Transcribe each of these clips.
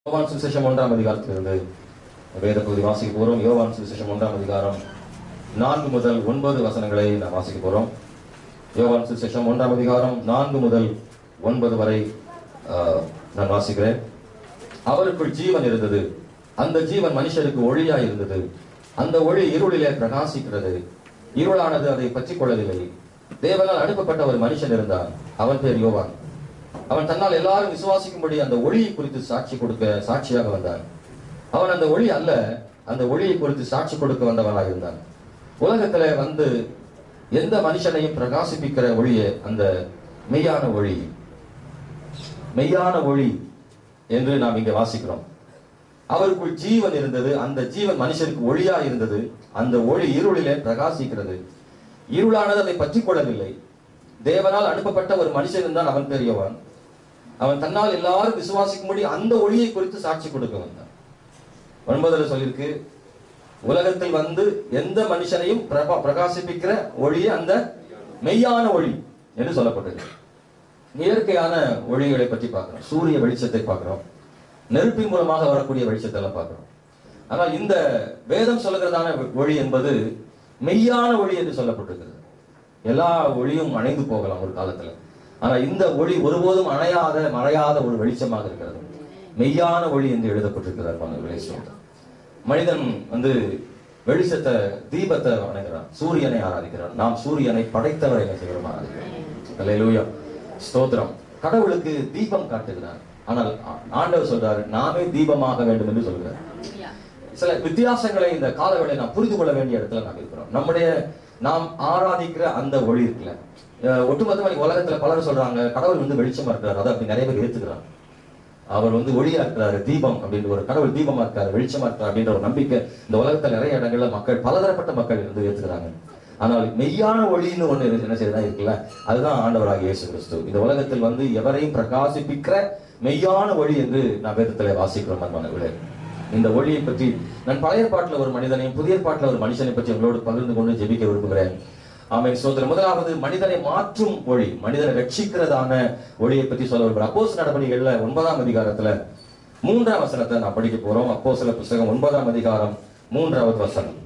யோவான் சுவிசேஷம் 1ஆம் அதிகாரத்திலிருந்து வேத பகுதி வாசிக்க போறோம். யோவான் சுவிசேஷம் 1ஆம் அதிகாரம் 4 முதல் 9 வசனங்களை நாம் வாசிக்க போறோம். யோவான் சுவிசேஷம் 1ஆம் அதிகாரம் 4 முதல் 9 வரை நான் வாசிக்கிறேன். அவருக்குள் ஜீவன் இருந்தது, அந்த ஜீவன் மனுஷருக்கு ஒளியாய் இருந்தது. அந்த ஒளி இருளிலே பிரகாசிக்கிறது, இருளானது அதை பற்றிக் கொள்ளவில்லை. தேவனால் அனுப்பப்பட்ட ஒரு மனுஷன் இருந்தான், அவன் பேர் யோவான். அவன் தன்னால் எல்லாரும் விசுவாசிக்கும்படி அந்த ஒளியை குறித்து சாட்சியாக வந்தான். அவன் அந்த ஒளி அல்ல, அந்த ஒளியை குறித்து சாட்சி கொடுக்க வந்தவனாக இருந்தான். உலகத்துல வந்து எந்த மனுஷனையும் பிரகாசிப்பிக்கிற ஒளியே அந்த மெய்யான ஒளி. மெய்யான ஒளி என்று நாம் இங்க வாசிக்கிறோம். அவருக்குள் ஜீவன் இருந்தது, அந்த ஜீவன் மனுஷருக்கு ஒளியா இருந்தது. அந்த ஒளி இருளிலே பிரகாசிக்கிறது, இருளானது அதை பற்றிக் கொள்ளவில்லை. தேவனால் அனுப்பப்பட்ட ஒரு மனுஷன் தான் அவன் பேர் யோவான். அவன் தன்னால் எல்லாரும் விசுவாசிக்கும்படி அந்த ஒளியை குறித்து சாட்சி கொடுக்க வந்தான். 9 சொல்லியிருக்கு, உலகத்தில் வந்து எந்த மனுஷனையும் பிரகாசிப்பிக்கிற ஒளியே அந்த மெய்யான ஒளி என்று சொல்லப்பட்டது. இயற்கையான ஒளிகளை பற்றி பார்க்கிறோம், சூரிய வெளிச்சத்தை பார்க்கிறோம், நெருப்பின் மூலமாக வரக்கூடிய வெளிச்சத்தை எல்லாம் பார்க்கிறோம். ஆனால் இந்த வேதம் சொல்லுகிறதான ஒளி என்பது மெய்யான ஒளி என்று சொல்லப்பட்டிருக்கிறது. எல்லா ஒளியும் அணைந்து போகலாம் ஒரு காலத்துல, ஆனா இந்த ஒளி ஒருபோதும் மறையாத ஒரு வெளிச்சமாக இருக்கிறது. மெய்யான ஒளி என்று எழுதப்பட்டிருக்கிறார். மனிதன் வந்து வெளிச்சத்தை, தீபத்தை வணங்குறான், சூரியனை ஆராதிக்கிறான். நாம் சூரியனை படைத்தவரை என்ன செய்கிறோம்? ஆராதிக்கிறோம். அல்லேலூயா, ஸ்தோத்திரம். கடவுளுக்கு தீபம் காட்டுகிறார், ஆனால் ஆண்டவர் சொல்றாரு நாமே தீபமாக வேண்டும் என்று சொல்கிறார். சில வித்தியாசங்களை இந்த காலவேளை நாம் புரிந்து கொள்ள வேண்டிய இடத்துல நாம் இருக்கிறோம். நாம் ஆராதிக்கிற அந்த ஒளி இருக்குல்ல, ஒட்டுமொத்தமாக உலகத்துல பலர் சொல்றாங்க கடவுள் வந்து வெளிச்சமா இருக்கிறார், அதை அப்படி நிறைய பேர் ஏத்துக்கிறாங்க. அவர் வந்து ஒளியா இருக்கிறாரு, தீபம் அப்படின்ற ஒரு கடவுள் தீபமா இருக்காரு, வெளிச்சமா இருக்காரு அப்படின்ற ஒரு நம்பிக்கை இந்த உலகத்துல நிறைய இடங்கள்ல மக்கள், பலதரப்பட்ட மக்கள் வந்து ஏத்துக்கிறாங்க. ஆனால் மெய்யான ஒளின்னு ஒண்ணு என்ன செய்யறதா இருக்குல்ல, அதுதான் ஆண்டவராகிய இயேசு கிறிஸ்து. இந்த உலகத்தில் வந்து எவரையும் பிரகாசிப்பிக்கிற மெய்யான ஒளி என்று நான் வேதத்துல வாசிக்கிறோம். அன்பானவர்களே, இந்த ஒளியை பற்றி நான் பழைய பாட்டுல ஒரு மனிதனையும் புதிய பாட்டுல ஒரு மனுஷனை பற்றி உங்களோடு பகிர்ந்து கொண்டு ஜெபிக்க விரும்புகிறேன். ஆமென், ஸ்தோத்திரம். முதலாவது மனிதனை மாற்றும் ஒளி, மனிதனை ரட்சிக்கிறதான ஒளியை பற்றி சொல்ல விரும்புகிறேன். அப்போஸ்தலர் நடபடிகள்ல 9ஆம் அதிகாரத்துல 3ஆம் வசனத்தை நான் படிக்க போறோம். அப்போஸ்தலர் புத்தகம் 9ஆம் அதிகாரம் 3வது வசனம்.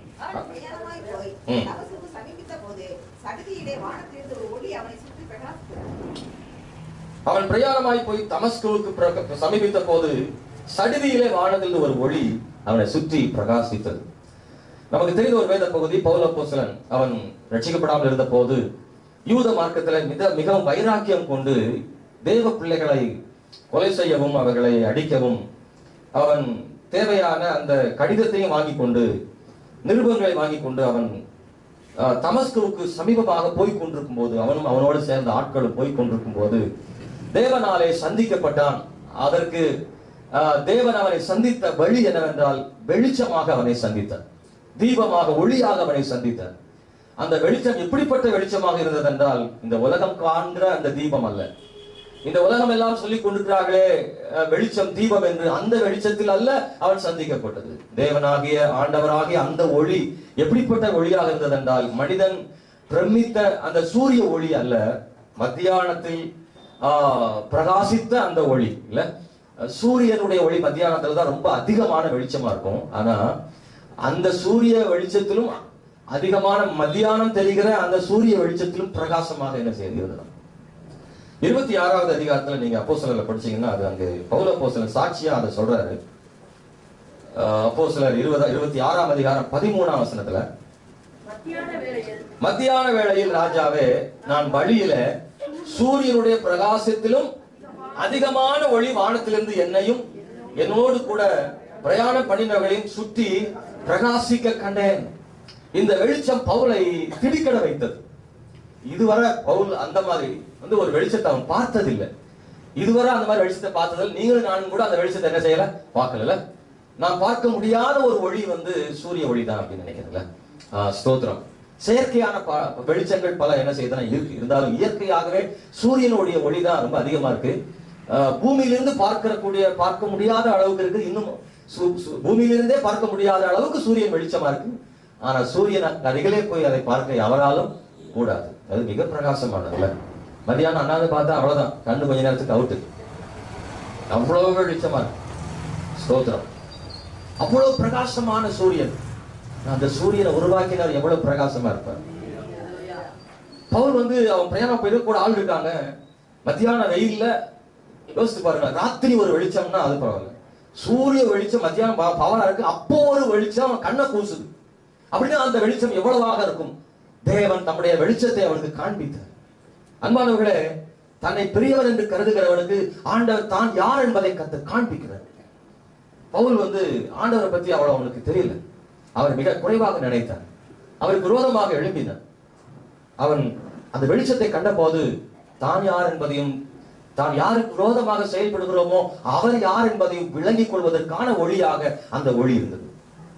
அவன் பிரயாணமாய் போய் தமஸ்குவுக்கு சமீபித்த போது சடுதியிலே வானத்தில் ஒரு ஒளி அவனை சுற்றி பிரகாசித்தது. நமக்கு தெரிந்த ஒரு வேத பகுதி, பவுல் அப்போஸ்தலன் அவன் ரட்சிக்கப்படாமல் இருந்த போது யூத மார்க்கத்துல மிகவும் வைராக்கியம் கொண்டு தேவ பிள்ளைகளை கொலை செய்யவும் அவர்களை அடிக்கவும் அவன் தேவையான அந்த கடிதத்தையும் வாங்கி கொண்டு, நிருபங்களை வாங்கி கொண்டு அவன் தமஸ்குவுக்கு சமீபமாக போய் கொண்டிருக்கும் போது, அவனும் அவனோடு சேர்ந்த ஆட்களும் போய் கொண்டிருக்கும் போது தேவனாலே சந்திக்கப்பட்டான். அதற்கு தேவன் அவனை சந்தித்த வழி என்னவென்றால் வெளிச்சமாக அவனை சந்தித்தார், தீபமாக ஒளியாக அவனை சந்தித்தார். அந்த வெளிச்சம் எப்படிப்பட்ட வெளிச்சமாக இருந்தது என்றால், இந்த உலகம் காண்கிற அந்த தீபம் அல்ல. இந்த உலகம் எல்லாம் சொல்லிக் கொண்டிருக்கிறார்களே வெளிச்சம் தீபம் என்று, அந்த வெளிச்சத்தில் அல்ல அவன் சந்திக்கப்பட்டது. தேவனாகிய ஆண்டவராகிய அந்த ஒளி எப்படிப்பட்ட ஒளியாக இருந்தது என்றால், மனிதன் பிரமித்த அந்த சூரிய ஒளி அல்ல, மத்தியானத்தில் பிரகாசித்த அந்த ஒளி இல்ல. சூரியனுடைய ஒளி மத்தியானத்துல தான் ரொம்ப அதிகமான வெளிச்சமா இருக்கும். ஆனா அந்த சூரிய வெளிச்சத்திலும் அதிகமான மத்தியானம் தெரிகிற அந்த சூரிய வெளிச்சத்திலும் பிரகாசமாக என்ன செய்கிறது? 26வது அதிகாரத்துல நீங்க அப்போஸ்தலர்ல படிச்சீங்கன்னா அது அங்க பவுல் அப்போஸ்தலன் சாட்சியா அதை சொல்றாரு. அப்போஸ்தலர் 26ஆம் அதிகாரம் 13ஆம் வசனத்துல, மத்தியான வேளையில் ராஜாவே, நான் வழியில சூரியனுடைய பிரகாசத்திலும் அதிகமான ஒளி வானத்திலிருந்து என்னையும் என்னோடு கூட பிரயாணம் பண்ணினவர்களையும் சுற்றி பிரகாசிக்க கண்டேன். இந்த வெளிச்சம் பவுலை திடுக்கிட வைத்தது. இதுவரை பவுல் அந்த மாதிரி வந்து ஒரு வெளிச்சத்தை அவன் பார்த்ததில்லை. இதுவரை அந்த மாதிரி வெளிச்சத்தை பார்த்ததில்லை. நீங்களும் நானும் கூட அந்த வெளிச்சத்தை என்ன செய்யல, பார்க்கல. நான் பார்க்க முடியாத ஒரு ஒளி வந்து சூரிய ஒளி தான் அப்படின்னு நினைக்கிறேன்ல. ஸ்தோத்திரம். செயற்கையான வெளிச்சங்கள் பல என்ன செய்யுதுன்னா இருக்கு, இருந்தாலும் இயற்கையாகவே சூரியனுடைய ஒளி தான் ரொம்ப அதிகமா இருக்கு. பூமியிலிருந்து பார்க்க முடியாத அளவுக்கு இருக்கு. இன்னும் பூமியிலிருந்தே பார்க்க முடியாத அளவுக்கு சூரியன் வெளிச்சமா இருக்கு. ஆனா சூரியன் அருகிலே போய் அதை பார்க்க எவராலும் கூடாது. அது மிக பிரகாசமானதுல. மதியானம் அண்ணாந்து பார்த்தா அவ்வளவுதான், கண்ணு கொஞ்ச நேரத்துக்கு அவுட்டு, அவ்வளவு வெளிச்சமா இருக்கு. ஸ்தோத்திரம். அவ்வளவு பிரகாசமான சூரியன். அந்த சூரியனை உருவாக்கினார், எவ்வளவு பிரகாசமா இருப்பார். பவுல் அவன் பிரயாணம் போய் கூட ஆள் இருக்காங்க, மத்தியான வெயில்ல யோசித்து பாருங்க. ராத்திரி ஒரு வெளிச்சம்னா அது பரவாயில்ல, சூரிய வெளிச்சம் மத்தியானம் பவரா இருக்கு, அப்போ ஒரு வெளிச்சம் கண்ணை கூசுது. அப்படின்னா அந்த வெளிச்சம் எவ்வளவாக இருக்கும். தேவன் தம்முடைய வெளிச்சத்தை அவனுக்கு காண்பித்தார். அன்பானவர்களே, தன்னை பெரியவர் என்று கருதுகிறவனுக்கு ஆண்டவர் தான் யார் என்பதை காண்பிக்கிறார். பவுல் ஆண்டவரை பத்தி அவ்வளவு அவனுக்கு தெரியல. அவர் மிக குறைவாக நினைத்தார். அவருக்கு விரோதமாக எழும்பினார். அவன் அந்த வெளிச்சத்தை கண்ட போது தான் யார் என்பதையும், தான் யாருக்கு விரோதமாக செயல்படுகிறோமோ அவர் யார் என்பதையும் விளங்கிக் கொள்வதற்கான ஒளியாக அந்த ஒளி இருந்தது.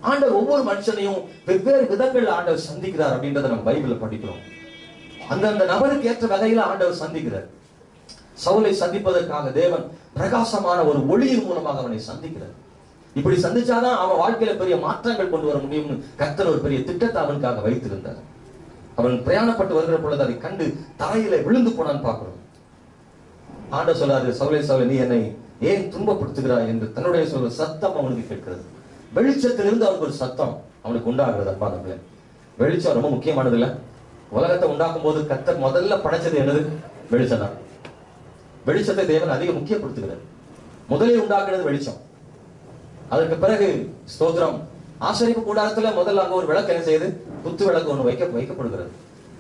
ஆண்டவர் ஒவ்வொரு மனுஷனையும் வெவ்வேறு விதங்கள் ஆண்டவர் சந்திக்கிறார் அப்படின்றத நம்ம பைபிள்ல படிக்கிறோம். அந்தந்த நபருக்கு ஏற்ற வகையில ஆண்டவர் சந்திக்கிறார். சவுலை சந்திப்பதற்காக தேவன் பிரகாசமான ஒரு ஒளியின் மூலமாக அவனை சந்திக்கிறார். இப்படி சந்திச்சாதான் அவன் வாழ்க்கையில பெரிய மாற்றங்கள் கொண்டு வர முடியும்னு கர்த்தர் ஒரு பெரிய திட்டத்தை அவனுக்காக வைத்திருந்தார். அவன் பிரயாணப்பட்டு வருகிற பொழுது அதை கண்டு தரையில விழுந்து போனான்னு பார்க்கிறோம். ஆண்டவர் சொல்றாரு, சவுலை சவுலை, நீ என்னை ஏன் துன்பப்படுத்துகிறாய் என்று தன்னுடைய சொல்ற சத்தம் அவனுக்கு கேட்கிறது. வெளிச்சத்திலிருந்து அவனுக்கு ஒரு சத்தம் அவனுக்கு உண்டாகிறது. அப்பா, நம்மள வெளிச்சம் ரொம்ப முக்கியமானது இல்ல. உலகத்தை உண்டாக்கும் போது கர்த்தர் முதல்ல படைச்சது என்னது? வெளிச்சம் தான். வெளிச்சத்தை தேவன் அதிக முக்கியப்படுத்துகிறார். முதலில் உண்டாக்குறது வெளிச்சம். அதற்கு பிறகு ஸ்தோத்திரம், ஆசரிப்பு கூடாரத்துல முதல்ல அங்க ஒரு விளக்கு என்ன செய்யுது? குத்து விளக்கு ஒண்ணு வைக்கப்படுகிறது.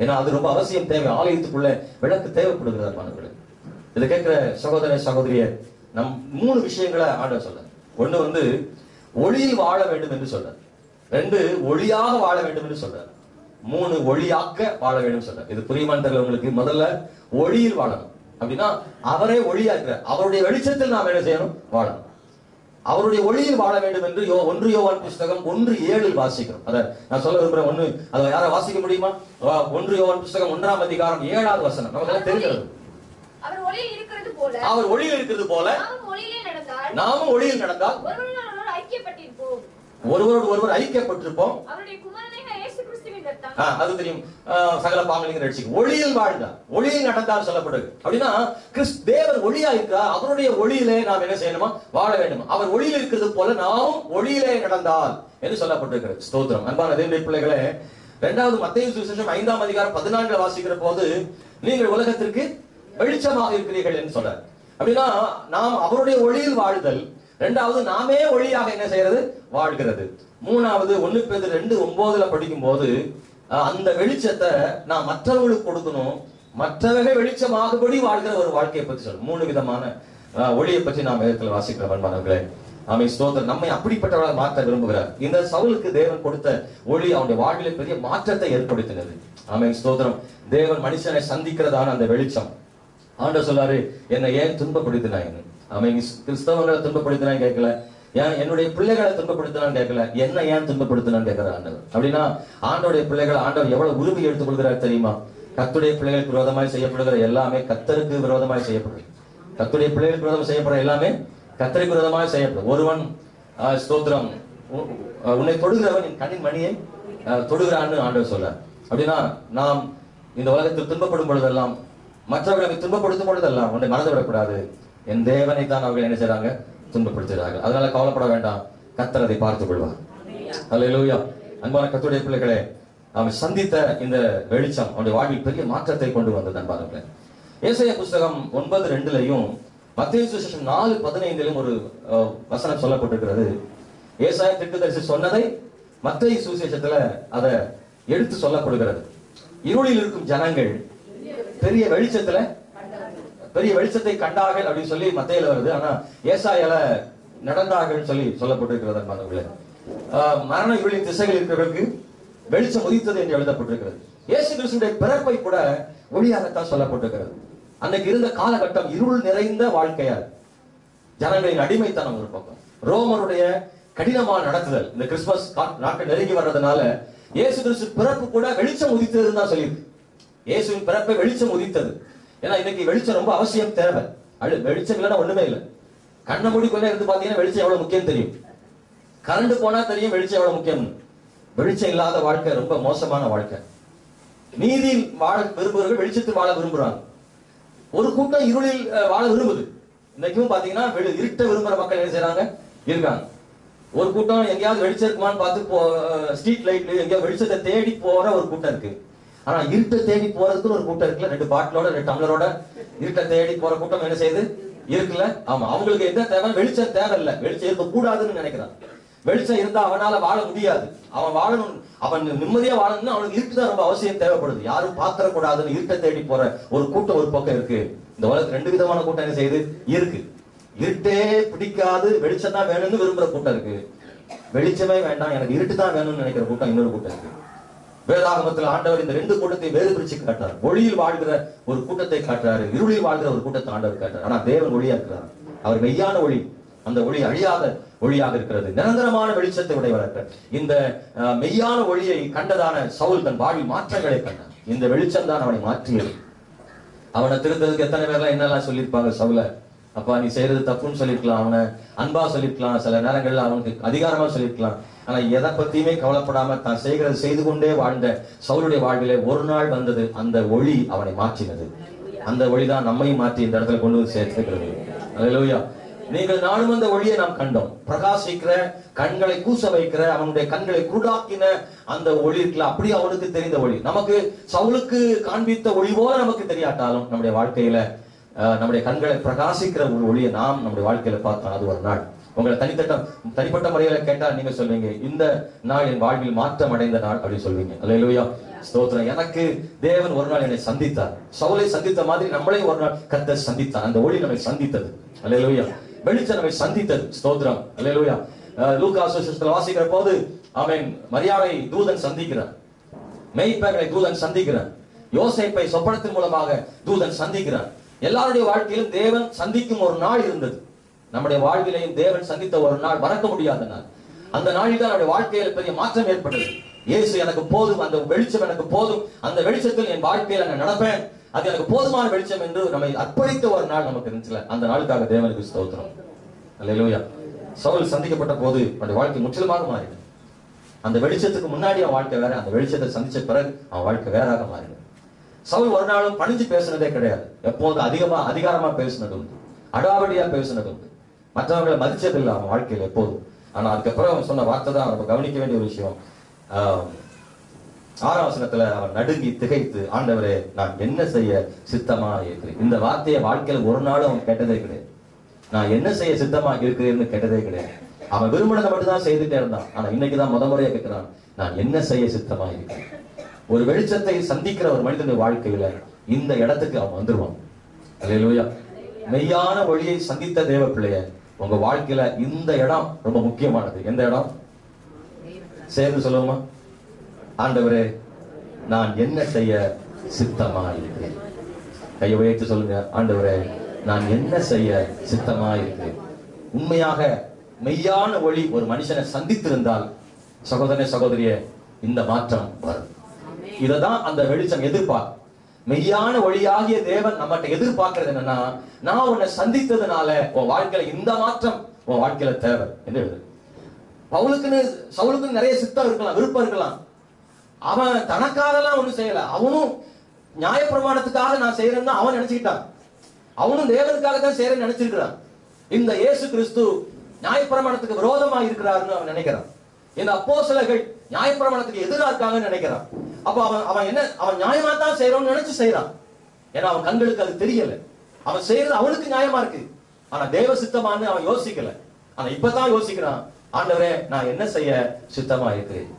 ஏன்னா அது ரொம்ப அவசியம், தேவை. ஆலயத்துக்குள்ள விளக்கு தேவைப்படுகிறது. மாணவர்களே, இதை கேட்கிற சகோதர சகோதரியே, நம் 3 விஷயங்களை ஆண்டவர் சொல்றார். ஒண்ணு ஒளியில் வாழ வேண்டும் என்று சொல்றார். 2 ஒளியாக வாழ வேண்டும் என்று சொல்றார். 3 ஒளியாக்க வாழ வேண்டும் சொல்றார். இது புரியுமான்னு தெரியல உங்களுக்கு. முதல்ல ஒளியில் வாழணும் அப்படின்னா அவரே ஒளியா இருக்கிறார். அவருடைய வெளிச்சத்தில் நாம் என்ன செய்யணும்? வாழணும். அவருடைய ஒளியில் வாழ வேண்டும் என்று 1 யோவான் புஸ்தகம் 1:7 வாசிக்கிறோம். அத நான் சொல்ல விரும்புறேன். அதை யாரை வாசிக்க முடியுமா? 1 யோவான் புஸ்தகம் 1ஆம் அதிகாரம் 7வது வசனம். நமக்கு தெரிகிறது. அவர் ஒளியில் இருக்கிறது போல நாமும் ஒளியில் நடந்தால் ஒருவரோடு ஒருவர் ஐக்கியப்பட்டிருப்போம். அது தெரியும். சகல பாவங்களையும் ரட்சிக்கும். ஒளியில் வாழ்ந்தார், ஒளியில் நடந்தார் சொல்லப்படுது. அப்படின்னா தேவன் ஒளியா இருக்கிறார். அவருடைய ஒளியிலே நாம் என்ன செய்யணுமா? வாழ வேண்டும். அவர் ஒளியில் இருக்கிறது போல நாமும் ஒளியிலே நடந்தால் என்று சொல்லப்பட்டிருக்கிறது. ஸ்தோத்திரம். அன்பான தேவனுடைய பிள்ளைகளே, 2வது மத்தேயு சுவிசேஷம் 5ஆம் அதிகாரம் 14 வாசிக்கிற போது, நீங்கள் உலகத்திற்கு வெளிச்சமாக இருக்கிறீர்கள் என்று சொல்றார். அப்படின்னா நாம் அவருடைய ஒளியில் வாழ்தல். 2வது நாமே ஒளியாக என்ன செய்யறது? வாழ்கிறது. 3வது 1 பேதுரு 2:9 படிக்கும் போது, அந்த வெளிச்சத்தை நாம் மற்றவர்களுக்கு கொடுக்கணும், மற்றவர்கள் வெளிச்சமாகபடி வாழ்கிற ஒரு வாழ்க்கையை பற்றி சொல்லும். 3 விதமான ஒளியை பற்றி நாம் வேதத்தில் வாசிக்கிறோம். அன்பானவர்களே, ஆமென். ஸ்தோத்திரம். நம்மை அப்படிப்பட்டவர்களாக மாற்ற விரும்புகிறார். இந்த சவுலுக்கு தேவன் கொடுத்த ஒளி அவனுடைய வாழ்விலே பெரிய மாற்றத்தை ஏற்படுத்தினது. ஆமென். ஸ்தோத்திரம். தேவன் மனுஷனை சந்திக்கிறதான அந்த வெளிச்சம். ஆண்டவர் சொல்றாரு, என்னை ஏன் துன்பப்படுத்தினாங்க? ஆமென். கிறிஸ்தவங்களை துன்பப்படுத்தினான்னு கேட்கல, ஏன் என்னுடைய பிள்ளைகளை துன்பப்படுத்தினான்னு கேட்கல, என்ன ஏன் துன்பப்படுத்தினான்னு கேட்கிற ஆண்டவர். அப்படின்னா ஆண்டோடைய பிள்ளைகள் ஆண்டவர் எவ்வளவு உரிமை எடுத்துக் கொள்கிறார் தெரியுமா? கர்த்தருடைய பிள்ளைகளுக்கு விரோதமாய் செய்யப்படுகிற எல்லாமே கர்த்தருக்கு விரோதமாய் செய்யப்படுகிறது. கர்த்தருடைய பிள்ளைகளுக்கு விரோதம் செய்யப்படுற எல்லாமே கர்த்தருக்கு விரோதமாய் செய்யப்படும். ஒருவன் ஸ்தோத்திரம், உன்னை தொடுகிறவன் என் கண்ணின் மணியை தொடுகிறான்னு ஆண்டவர் சொல்றார். அப்படின்னா நாம் இந்த உலகத்தில் துன்பப்படும் பொழுதெல்லாம், மற்றவர்களை துன்பப்படுத்தும் பொழுதெல்லாம் உன்னை மறந்து விடக்கூடாது. என் தேவனை தான் அவர்கள் என்ன செய்றாங்க? துன்பப்படுத்துகிறார்கள். அதனால கவலைப்பட வேண்டாம், கர்த்தர் அதை பார்த்துக் கொள்வார். அல்லேலூயா. அன்பான கர்த்தருடைய பிள்ளைகளே, அவன் சந்தித்த இந்த வெளிச்சம் அவனுடைய வாழ்வில் பெரிய மாற்றத்தை கொண்டு வந்தது. அன்பானவர்களே, ஏசாயா புஸ்தகம் 9:2 மத்தேயு சுவிசேஷம் 4:15 ஒரு வசனம் சொல்லப்பட்டிருக்கிறது. ஏசாயா தீர்க்கதரிசி சொன்னதை மத்தேயு சுவிசேஷத்துல அதை எடுத்து சொல்லப்படுகிறது. இருளில் இருக்கும் ஜனங்கள் பெரிய வெளிச்சத்தை கண்டார்கள் அப்படின்னு சொல்லி மத்தேயுல வருது. ஆனா ஏசாயால நடந்தார்கள் சொல்லி சொல்லப்பட்டிருக்கிறது. அன்பானவர்களே, மரண இருளின் திசைகள் இருக்கிறவர்களுக்கு வெளிச்சம் உதித்தது என்று எழுதப்பட்டிருக்கிறது. இயேசு கிறிஸ்துவின் பிறப்பை கூட ஒளியாகத்தான் சொல்லப்பட்டிருக்கிறது. அன்னைக்கு இருந்த காலகட்டம் இருள் நிறைந்த வாழ்க்கையா, ஜனங்களின் அடிமைத்தனம் ஒரு பக்கம், ரோமருடைய கடினமான நடத்துதல். இந்த கிறிஸ்துமஸ் நாட்கள் நெருங்கி வர்றதுனால இயேசு கிறிஸ்து பிறப்பு கூட வெளிச்சம் உதித்ததுன்னு தான் சொல்லியிருக்கு. இயேசுவின் பிறப்பை வெளிச்சம் உதித்தது. ஏன்னா இன்னைக்கு வெளிச்சம் ரொம்ப அவசியம், தேவை. வெளிச்சம் இல்லைன்னா ஒண்ணுமே இல்லை. கண்ணை மூடி கொண்டே இருந்து பாத்தீங்கன்னா வெளிச்சம் எவ்வளவு முக்கியம் தெரியும். கரண்ட் போனா தெரியும் வெளிச்சம் எவ்வளவு முக்கியம். வெளிச்சம் இல்லாத வாழ்க்கை ரொம்ப மோசமான வாழ்க்கை. நீதி வாழ விரும்புகிறவர்கள் வெளிச்சத்தில் வாழ விரும்புறாங்க. ஒரு கூட்டம் இருளில் வாழ விரும்புது. இன்னைக்கும் பாத்தீங்கன்னா இருட்ட விரும்புற மக்கள் என்ன செய்யறாங்க? இருக்காங்க. ஒரு கூட்டம் எங்கேயாவது வெளிச்சம் இருக்குமான்னு பார்த்து ஸ்ட்ரீட் லைட்ல எங்கேயாவது வெளிச்சத்தை தேடி போற ஒரு கூட்டம் இருக்கு. ஆனா இருட்டை தேடி போறதுக்குன்னு ஒரு கூட்டம் இருக்குல்ல, 2 பாட்டிலோட 2 டம்ளரோட இருட்டை தேடி போற கூட்டம் என்ன செய்யுது? இருக்குல்ல. ஆமா, அவங்களுக்கு என்ன தேவை? வெளிச்சம் தேவை இல்ல, வெளிச்சம் இருக்க கூடாதுன்னு நினைக்கிறான். வெளிச்சம் இருந்தா அவனால வாழ முடியாது. அவன் வாழணும், அவன் நிம்மதியா வாழணும்னா அவனுக்கு இருட்டுதான் ரொம்ப அவசியம் தேவைப்படுது. யாரும் பாத்திரக்கூடாதுன்னு இருட்டை தேடி போற ஒரு கூட்டம் ஒரு பக்கம் இருக்கு. இந்த உலகத்துல 2 விதமான கூட்டம் என்ன செய்யுது? இருக்கு. இருட்டே பிடிக்காது, வெளிச்சம் தான் வேணும்னு விரும்புற கூட்டம் இருக்கு. வெளிச்சமே வேண்டாம், எனக்கு இருட்டு தான் வேணும்னு நினைக்கிற கூட்டம் இன்னொரு கூட்டம் இருக்கு. வேதாகமத்தில் ஆண்டவர் இந்த 2 கூட்டத்தை வேறு பிரிச்சு காட்டுறார். ஒளியில் வாழ்கிற ஒரு கூட்டத்தை காட்டுறாரு, இருளில் வாழ்கிற ஒரு கூட்டத்தை ஆண்டவர் காட்டுறார். ஆனா தேவன் ஒளியா இருக்கிறார். அவர் மெய்யான ஒளி. அந்த ஒளி அழியாத ஒளியாக இருக்கிறது, நிரந்தரமான வெளிச்சத்தை உடையவர். இந்த மெய்யான ஒளியை கண்டதான சவுல் தன் வாழ்வில் மாற்றங்களை கண்டான். இந்த வெளிச்சம் தான் அவனை மாற்றியது. அவனை திருத்ததுக்கு எத்தனை பேர்லாம் என்னெல்லாம் சொல்லியிருப்பாங்க? சவுல, அப்பா நீ செய்யறது தப்புன்னு சொல்லிருக்கலாம், அவனை அன்பா சொல்லிருக்கலாம், சில நேரங்கள்ல அவனுக்கு அதிகாரமா சொல்லிருக்கலாம். ஆனா எதை பத்தியுமே கவலைப்படாம தான் செய்கிறது செய்து கொண்டே வாழ்ந்த சவுலுடைய வாழ்விலே ஒரு நாள் வந்தது, அந்த ஒளி அவனை மாற்றினது. அந்த ஒளிதான் நம்மையும் மாற்றி இந்த இடத்துல கொண்டு வந்து சேர்த்துக்கிறது. அல்லேலூயா. நீங்கள் நானும் அந்த ஒளியை நாம் கண்டோம். பிரகாசிக்கிற, கண்களை கூச வைக்கிற, அவனுடைய கண்களை குருடாக்கின அந்த ஒளி இருக்குல்ல, அப்படி அவனுக்கு தெரிந்த ஒளி. நமக்கு சவுலுக்கு காண்பித்த ஒளி போல நமக்கு தெரியாட்டாலும் நம்முடைய வாழ்க்கையில நம்முடைய கண்களை பிரகாசிக்கிற ஒரு ஒளியை நாம் நம்முடைய வாழ்க்கையில பார்த்தோம். அது ஒரு நாள் உங்களை தனிப்பட்ட முறையில கேட்டா நீங்க சொல்வீங்க, இந்த நாள் என் வாழ்வில் மாற்றம் அடைந்த நாள் அப்படின்னு சொல்வீங்க. அல்லேலூயா, ஸ்தோத்திரம். எனக்கு தேவன் ஒரு நாள் என்னை சந்தித்தார். சவுலை சந்தித்த மாதிரி நம்மளையும் ஒரு நாள் கர்த்தர் சந்தித்தார். அந்த ஒளி நம்மை சந்தித்தது. அல்லேலூயா. வெளிச்சம் நம்மை சந்தித்தது. ஸ்தோத்திரம். அல்லேலூயா. லூக்கா சுவிசேஷத்துல வாசிக்கிற போது ஆமென், மரியாதை தூதன் சந்திக்கிறார், மேய்ப்பர்களை தூதன் சந்திக்கிறார், யோசேப்பை சொப்பனத்தின் மூலமாக தூதன் சந்திக்கிறார். எல்லாருடைய வாழ்க்கையிலும் தேவன் சந்திக்கும் ஒரு நாள் இருந்தது. நம்முடைய வாழ்விலையும் தேவன் சந்தித்த ஒரு நாள் மறக்க முடியாத நாள். அந்த நாளில் தான் நம்முடைய வாழ்க்கையில பெரிய மாற்றம் ஏற்பட்டது. இயேசு எனக்கு போதும், அந்த வெளிச்சம் எனக்கு போதும், அந்த வெளிச்சத்தில் என் வாழ்க்கையில நான் நடப்பேன், அது எனக்கு போதுமான வெளிச்சம் என்று நம்மை அர்ப்பணித்த ஒரு நாள் நமக்கு இருந்துச்சுல, அந்த நாளுக்காக தேவனுக்கு ஸ்தோத்திரம். அல்லேலூயா. சவுல் சந்திக்கப்பட்ட போது அவனுடைய வாழ்க்கை முற்றிலுமாக மாறினது. அந்த வெளிச்சத்துக்கு முன்னாடி அவன் வாழ்க்கை வேற, அந்த வெளிச்சத்தை சந்திச்ச பிறகு அவன் வாழ்க்கை வேறாக மாறினது. சவுல் ஒரு நாளும் பணிஞ்சு பேசினதே கிடையாது. எப்போது அதிகாரமா பேசினது உண்டு, அடாவடியா பேசினது உண்டு, மற்றவர்களை மதிச்சதில்லை அவன் வாழ்க்கையில எப்போதும். ஆனா அதுக்கப்புறம் அவன் சொன்ன வார்த்தை தான் நம்ம கவனிக்க வேண்டிய ஒரு விஷயம். 6ஆம் வசனத்துல அவன் நடுங்கி திகைத்து, ஆண்டவரே நான் என்ன செய்ய சித்தமா இருக்கிறேன். இந்த வார்த்தையை வாழ்க்கையில ஒரு நாளும் அவன் கேட்டதே கிடையாது. நான் என்ன செய்ய சித்தமா இருக்கிறேன்னு கேட்டதே கிடையாது. அவன் விரும்பினதை மட்டும் தான் செய்துட்டே இருந்தான். ஆனா இன்னைக்குதான் முறையா கேட்கிறான், நான் என்ன செய்ய சித்தமா இருக்கிறேன். ஒரு வெளிச்சத்தை சந்திக்கிற ஒரு மனிதனுடைய வாழ்க்கையில இந்த இடத்துக்கு அவன் வந்துருவான். அல்லேலூயா. மெய்யான ஒளியை சந்தித்த தேவ பிள்ளைய, உங்க வாழ்க்கையில இந்த இடம் ரொம்ப முக்கியமானது. எந்த இடம்? சேர்ந்து சொல்லுவோமா? ஆண்டவரே நான் என்ன செய்ய சித்தமா இருக்கிறேன். கையை உயர்த்தி சொல்லுங்க, ஆண்டவரே நான் என்ன செய்ய சித்தமா இருக்கிறேன். உண்மையாக மெய்யான ஒளி ஒரு மனுஷனை சந்தித்திருந்தால் சகோதரனே சகோதரியே, இந்த மாற்றம் வரும். இததான் அந்த வெளிச்சம் எதிர்பார்க்கும். மெய்யான ஒளியாகிய தேவன் நம்மகிட்ட எதிர்பார்க்கிறது என்னன்னா, நான் உன்னை சந்தித்ததுனால உன் வாழ்க்கையில இந்த மாற்றம் உன் வாழ்க்கையில தேவை என்று எழுது. சவுலுக்குன்னு நிறைய சித்தம் இருக்கலாம், விருப்பம் இருக்கலாம். அவன் தனக்காகலாம் ஒண்ணும் செய்யல. அவனும் நியாயப்பிரமாணத்துக்காக நான் செய்யறேன்னு அவன் நினைச்சுக்கிட்டான். அவனும் தேவனுக்காக தான் செய்யறேன்னு நினைச்சிருக்கிறான். இந்த இயேசு கிறிஸ்து நியாயப்பிரமாணத்துக்கு விரோதமா இருக்கிறாருன்னு அவன் நினைக்கிறான். இந்த அப்போஸ்தலர்கள் நியாயப்பிரமாணத்துக்கு எதிராக இருக்காங்கன்னு நினைக்கிறான். அப்ப அவன் நியாயமா தான் செய்யறோம்னு நினைச்சு செய்யறான். ஏன்னா அவன் கண்களுக்கு அது தெரியல. அவன் செய்யறது அவனுக்கு நியாயமா இருக்கு, ஆனா தேவ சித்தமானு அவன் யோசிக்கல. ஆனா இப்பதான் யோசிக்கிறான், ஆண்டவரே நான் என்ன செய்ய சித்தமா இருக்கிறேன்.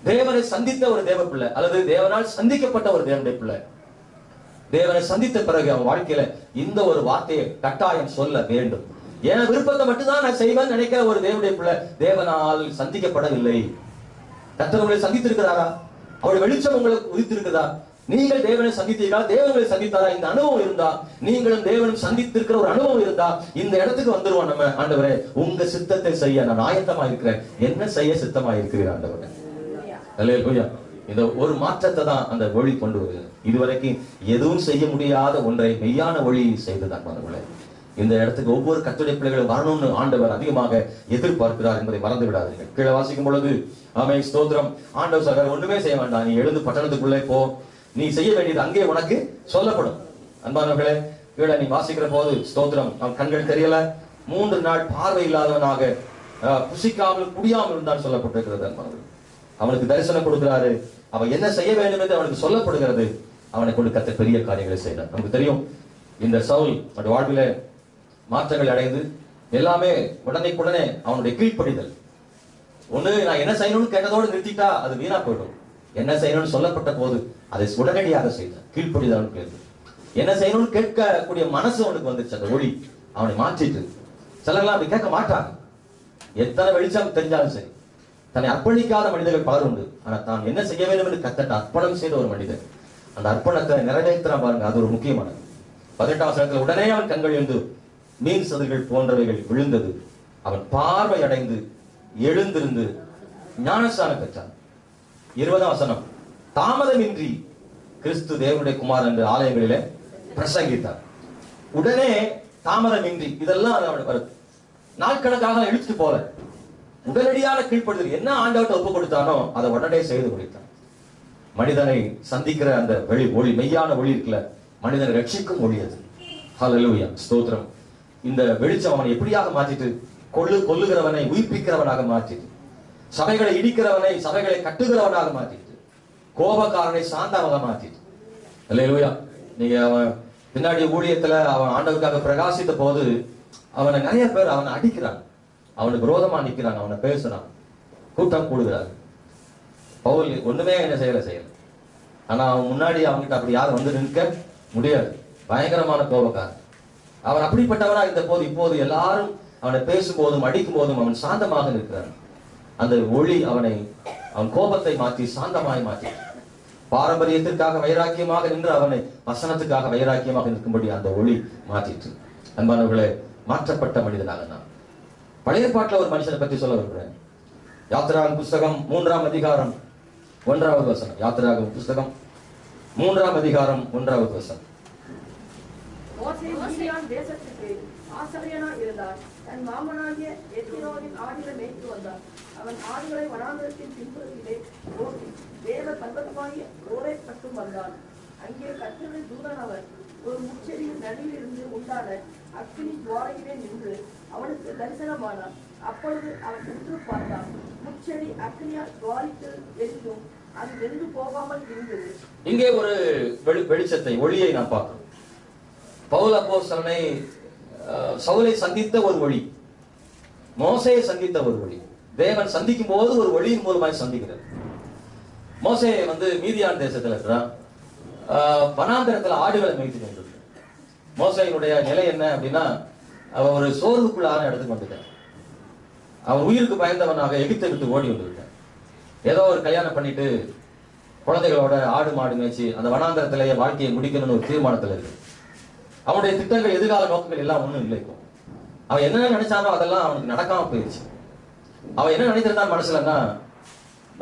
தேவனை சந்தித்த ஒரு தேவ பிள்ளை, அல்லது தேவனால் சந்திக்கப்பட்ட ஒரு தேவனுடைய பிள்ளை, தேவனை சந்தித்த பிறகு அவன் வாழ்க்கையில இந்த ஒரு வார்த்தையை கட்டாயம் சொல்ல வேண்டும். என் விருப்பத்தை மட்டும்தான் நான் செய்வேன் நினைக்கிற ஒரு தேவனுடைய பிள்ளை தேவனால் சந்திக்கப்படவில்லை. கர்த்தர் உங்களை சந்தித்திருக்கிறாரா? அவருடைய வெளிச்சம் உங்களுக்கு உதித்திருக்கிறதா? நீங்கள் தேவனை சந்தித்தீர்களா? தேவனை சந்தித்தாரா? இந்த அனுபவம் இருந்தா, நீங்களும் தேவனும் சந்தித்திருக்கிற ஒரு அனுபவம் இருந்தா, இந்த இடத்துக்கு வந்துருவோம் நம்ம. ஆண்டவரே உங்க சித்தத்தை செய்ய நான் ஆயத்தமா இருக்கிறேன். என்ன செய்ய சித்தமா இருக்கிறேன் ஆண்டவரே. அல்லேலூயா. இந்த ஒரு மாற்றத்தை தான் அந்த ஒளி கொண்டு வருது. இதுவரைக்கும் எதுவும் செய்ய முடியாத ஒன்றை மெய்யான ஒளி செய்துதான் பாருங்களே. இந்த இடத்துக்கு ஒவ்வொரு கர்த்தருடைய பிள்ளைகளும் வரணும்னு ஆண்டவர் அதிகமாக எதிர்பார்க்கிறார் என்பதை மறந்து விடாதீர்கள். கீழே வாசிக்கும் பொழுது ஆமென் ஸ்தோத்திரம், ஆண்டவர் சொல்றார் ஒண்ணுமே செய்ய வேண்டாம், நீ எழுந்து பட்டணத்துக்குள்ளே போ, நீ செய்ய வேண்டியது அங்கே உனக்கு சொல்லப்படும். அன்பானவர்களே, கீழே நீ வாசிக்கிற போது ஸ்தோத்திரம், அவன் கண்கள் தெரியல, 3 நாள் பார்வை இல்லாதவனாக புசிக்காமல் குடியாமல் இருந்தான் சொல்லப்பட்டிருக்கிறது. அவனுக்கு தரிசனம் கொடுக்கிறாரு. அவன் என்ன செய்ய வேண்டும் என்று அவனுக்கு சொல்லப்படுகிறது. அவனை கொண்டு கர்த்தர் பெரிய காரியங்களை செய்யறார். நமக்கு தெரியும், இந்த சவுல் வாழ்வில மாற்றங்கள் அடைந்து எல்லாமே உடனே அவனுடைய கீழ்ப்படிதல். ஒண்ணு, நான் என்ன செய்யணும்னு கேட்டதோடு நிறுத்திட்டா அது வீணா போயிடும். என்ன செய்யணும்னு சொல்லப்பட்ட போது அதை உடனடியாக செய்தான். கீழ்ப்படிதல் கேட்டு என்ன செய்யணும்னு கேட்கக்கூடிய மனசு அவனுக்கு வந்துச்சு. அந்த ஒளி அவனை மாற்றிட்டு. சிலர்லாம் அப்படி கேட்க மாட்டாங்க. எத்தனை வெளிச்சம் தெரிஞ்சாலும் சரி. தன்னை அர்ப்பணிக்காத மனிதர்கள் பலர் உண்டு. ஆனா தான் என்ன செய்ய வேண்டும் என்று கத்தட்ட அர்ப்பணம் செய்த ஒரு மனிதன் அந்த அர்ப்பணத்தை நிறைவேற்றான் பாருங்க. அது ஒரு முக்கியமானது. 18ஆம் வசனத்தில் உடனே அவன் கண்கள் எழுந்து மீன் சதுர்கள் போன்றவைகள் விழுந்தது. அவன் பார்வை அடைந்து எழுந்திருந்து ஞானஸ்நானம் பெற்றான். 20ஆம் வசனம், தாமதமின்றி கிறிஸ்து தேவனுடைய குமாரன் என்று ஆலயங்களிலே பிரசங்கித்தார். உடனே தாமதமின்றி இதெல்லாம் வருது. நாட்கணக்காக இழுத்துட்டு போல உடனடியான கீழ்ப்படுதல். என்ன ஆண்டவர்கிட்ட ஒப்பு கொடுத்தானோ அதை உடனே செய்து கொடுத்தான். மனிதனை சந்திக்கிற அந்த ஒளி, மெய்யான ஒளி இருக்குல்ல, மனிதனை ரட்சிக்கும் ஒளி அது. ஹல்லேலூயா, ஸ்தோத்திரம். இந்த வெளிச்சம் அவனை எப்படியாக மாற்றிட்டு, கொல்லுகிறவனை உயிர்ப்பிக்கிறவனாக மாற்றிட்டு, சபைகளை இடிக்கிறவனை சபைகளை கட்டுகிறவனாக மாற்றிட்டு, கோபக்காரனை சாந்தமாக மாற்றிட்டு. ஹல்லேலூயா. நீங்க அவன் பின்னாடி ஊழியத்துல அவன் ஆண்டவருக்காக பிரகாசித்த போது அவனை நிறைய பேர் அவனை அடிக்கிறான், அவனுக்கு விரோதமா நிக்கிறாங்க, அவனை பேசுறான், கூட்டம் கூடுகிறார். பவுல் ஒண்ணுமே என்ன செய்யல. ஆனா அவன் முன்னாடி அவன்கிட்ட அப்படி யாரும் வந்து நிற்க முடியாது. பயங்கரமான கோபக்காரன் அவன். அப்படிப்பட்டவனா இருந்த போது இப்போது எல்லாரும் அவனை பேசும்போதும் அடிக்கும் போதும் அவன் சாந்தமாக நிற்கிறான். அந்த ஒளி அவன் கோபத்தை மாற்றி சாந்தமாய் மாற்றி, பாரம்பரியத்திற்காக வைராக்கியமாக நின்று அவனை வசனத்துக்காக வைராக்கியமாக நிற்கும்படி அந்த ஒளி மாற்றிட்டு, அன்பானவர்களே, மாற்றப்பட்ட மனிதனாக நான் பழைய பாட்டில் ஒரு மனுஷனை பற்றி சொல்ல விரும்புகிறேன். யாத்திராகமம் புஸ்தகம் 3ஆம் அதிகாரம் 1வது வசனம். யாத்திராகமம் புஸ்தகம் 3ஆம் அதிகாரம் 1வது வசனம். மோசே மீதியான் தேசத்துக்கு ஆசாரியனாய் இருந்தான். தன் மாமனாகிய எத்திரோவின் ஆடுகளை மேய்த்து வந்தான். அவன் ஆடுகளை வனாந்தரத்தின் பின்புறத்திலே ஓட்டி வேத பர்வதமாகிய ஓரேப் மட்டும் வந்தான். அங்கே கர்த்தருடைய தூதன் அவர் ஒரு முச்செடியின் நடுவில் இருந்து உண்டான அக்கினி துவாரையிலே நின்று அவனுக்கு தரிசனமானான். அப்பொழுது அவன் நின்று பார்த்தான். முச்செடி அக்கினியால் துவாரித்து எரிந்தும் அது வெந்து போகாமல் இருந்தது. இங்கே ஒரு வெளிச்சத்தை, ஒளியை நாம் பார்க்கிறோம். பவுல் அப்போஸ்தலனை சவுலை சந்தித்த ஒரு ஒளி, மோசேயை சந்தித்த ஒரு ஒளி, தேவன் சந்திக்கும் போது ஒரு ஒளியின் மூலமாய் சந்திக்கிறது. மோசே மீதியான் தேசத்துல இருக்கிறான். வனாந்தரத்துல ஆடுகளை மேய்த்து கொண்டு. மோசேயினுடைய நிலை என்ன அப்படின்னா, அவன் ஒரு சோர்வுக்குள்ளான இடத்துக்கு வந்துட்டான். அவன் உயிருக்கு பயந்தவனாக எகிப்தை விட்டு ஓடி வந்துவிட்டான். ஏதோ ஒரு கல்யாணம் பண்ணிட்டு குழந்தைகளோட ஆடு மாடு மேய்ச்சி அந்த வனாந்தரத்திலேயே வாழ்க்கையை முடிக்கணும்னு ஒரு தீர்மானத்துல இருக்கு. அவனுடைய திட்டங்கள், எதிர்கால நோக்கங்கள் எல்லாம் ஒண்ணும் இல்லை. அவன் என்ன நினைச்சானோ அதெல்லாம் அவனுக்கு நடக்காம போயிடுச்சு. அவன் என்ன நினைத்திருந்தான் மனசுலன்னா,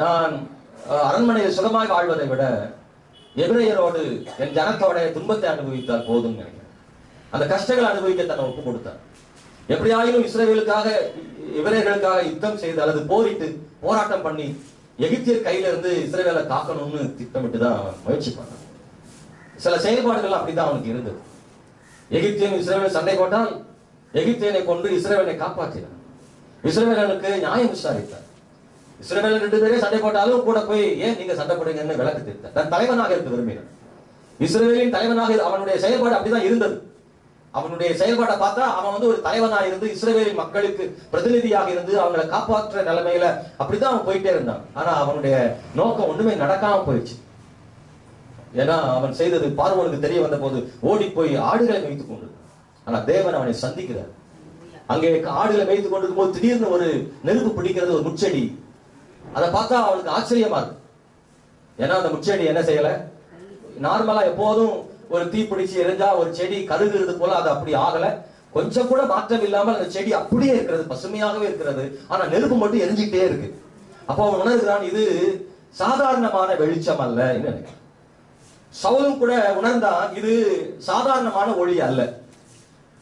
நான் அரண்மனையில் சுகமாக வாழ்வதை விட எபிரேயரோடு என் ஜனத்தோட துன்பத்தை அனுபவித்தால் போதும் நினைக்கிறேன். அந்த கஷ்டங்களை அனுபவிக்க தன்னை ஒப்பு கொடுத்தான். எப்படியாயினும் இஸ்ரவேலுக்காக, எபிரேயர்களுக்காக யுத்தம் செய்து அல்லது போரிட்டு போராட்டம் பண்ணி எகிப்தியர் கையில இருந்து இஸ்ரவேலை காக்கணும்னு திட்டமிட்டு தான் அவன் முயற்சி பண்ணான். சில செயல்பாடுகள் அப்படிதான் அவனுக்கு இருந்தது. எகிப்தியன் இஸ்ரவேல் சண்டை போட்டால் எகிப்தியனை கொண்டு இஸ்ரவேலை காப்பாற்றினான். இஸ்ரவேலனுக்கு நியாயம் விசாரித்தார். இஸ்ரவேல் 2 பேரே சண்டை போட்டாலும் கூட போய் ஏன் நீங்க சண்டை போடுங்கன்னு விளக்கு தீர்த்தார். தன் தலைவனாக இருக்க விரும்பினான். இஸ்ரவேலின் தலைவனாக அவனுடைய செயல்பாடு அப்படிதான் இருந்தது. அவனுடைய செயல்பாட்டை பார்த்தா அவன் ஒரு தலைவனாக இருந்து இஸ்ரவேலின் மக்களுக்கு பிரதிநிதியாக இருந்து அவங்களை காப்பாற்ற நிலைமையில அப்படிதான் அவன் போயிட்டே இருந்தான். ஆனா அவனுடைய நோக்கம் ஒண்ணுமே நடக்காம போயிடுச்சு. ஏன்னா அவன் செய்தது பார்வோனுக்கு தெரிய வந்த போது ஓடி போய் ஆடுகளை மேய்த்துக் கொண்டு. ஆனா தேவன் அவனை சந்திக்கிறார். அங்கே ஆடுகளை மேய்த்துக் கொண்டிருக்கும் போது திடீர்னு ஒரு நெருப்பு பிடிக்கிறது, ஒரு முச்செடி. அதை பார்த்தா அவனுக்கு ஆச்சரியமா இருக்கு. ஏன்னா அந்த முச்செடி என்ன செய்யல, நார்மலா எப்போதும் ஒரு தீ பிடிச்சு எரிஞ்சா ஒரு செடி கருகுறது போல அது அப்படி ஆகல. கொஞ்சம் கூட மாற்றம் இல்லாமல் அந்த செடி அப்படியே இருக்கிறது, பசுமையாகவே இருக்கிறது. ஆனா நெருப்பு மட்டும் எரிஞ்சுக்கிட்டே இருக்கு. அப்போ அவன் உணர்கிறான், இது சாதாரணமான வெளிச்சம் அல்ல. என்ன சவுலும் கூட உணர்ந்தான், இது சாதாரணமான ஒளி அல்ல,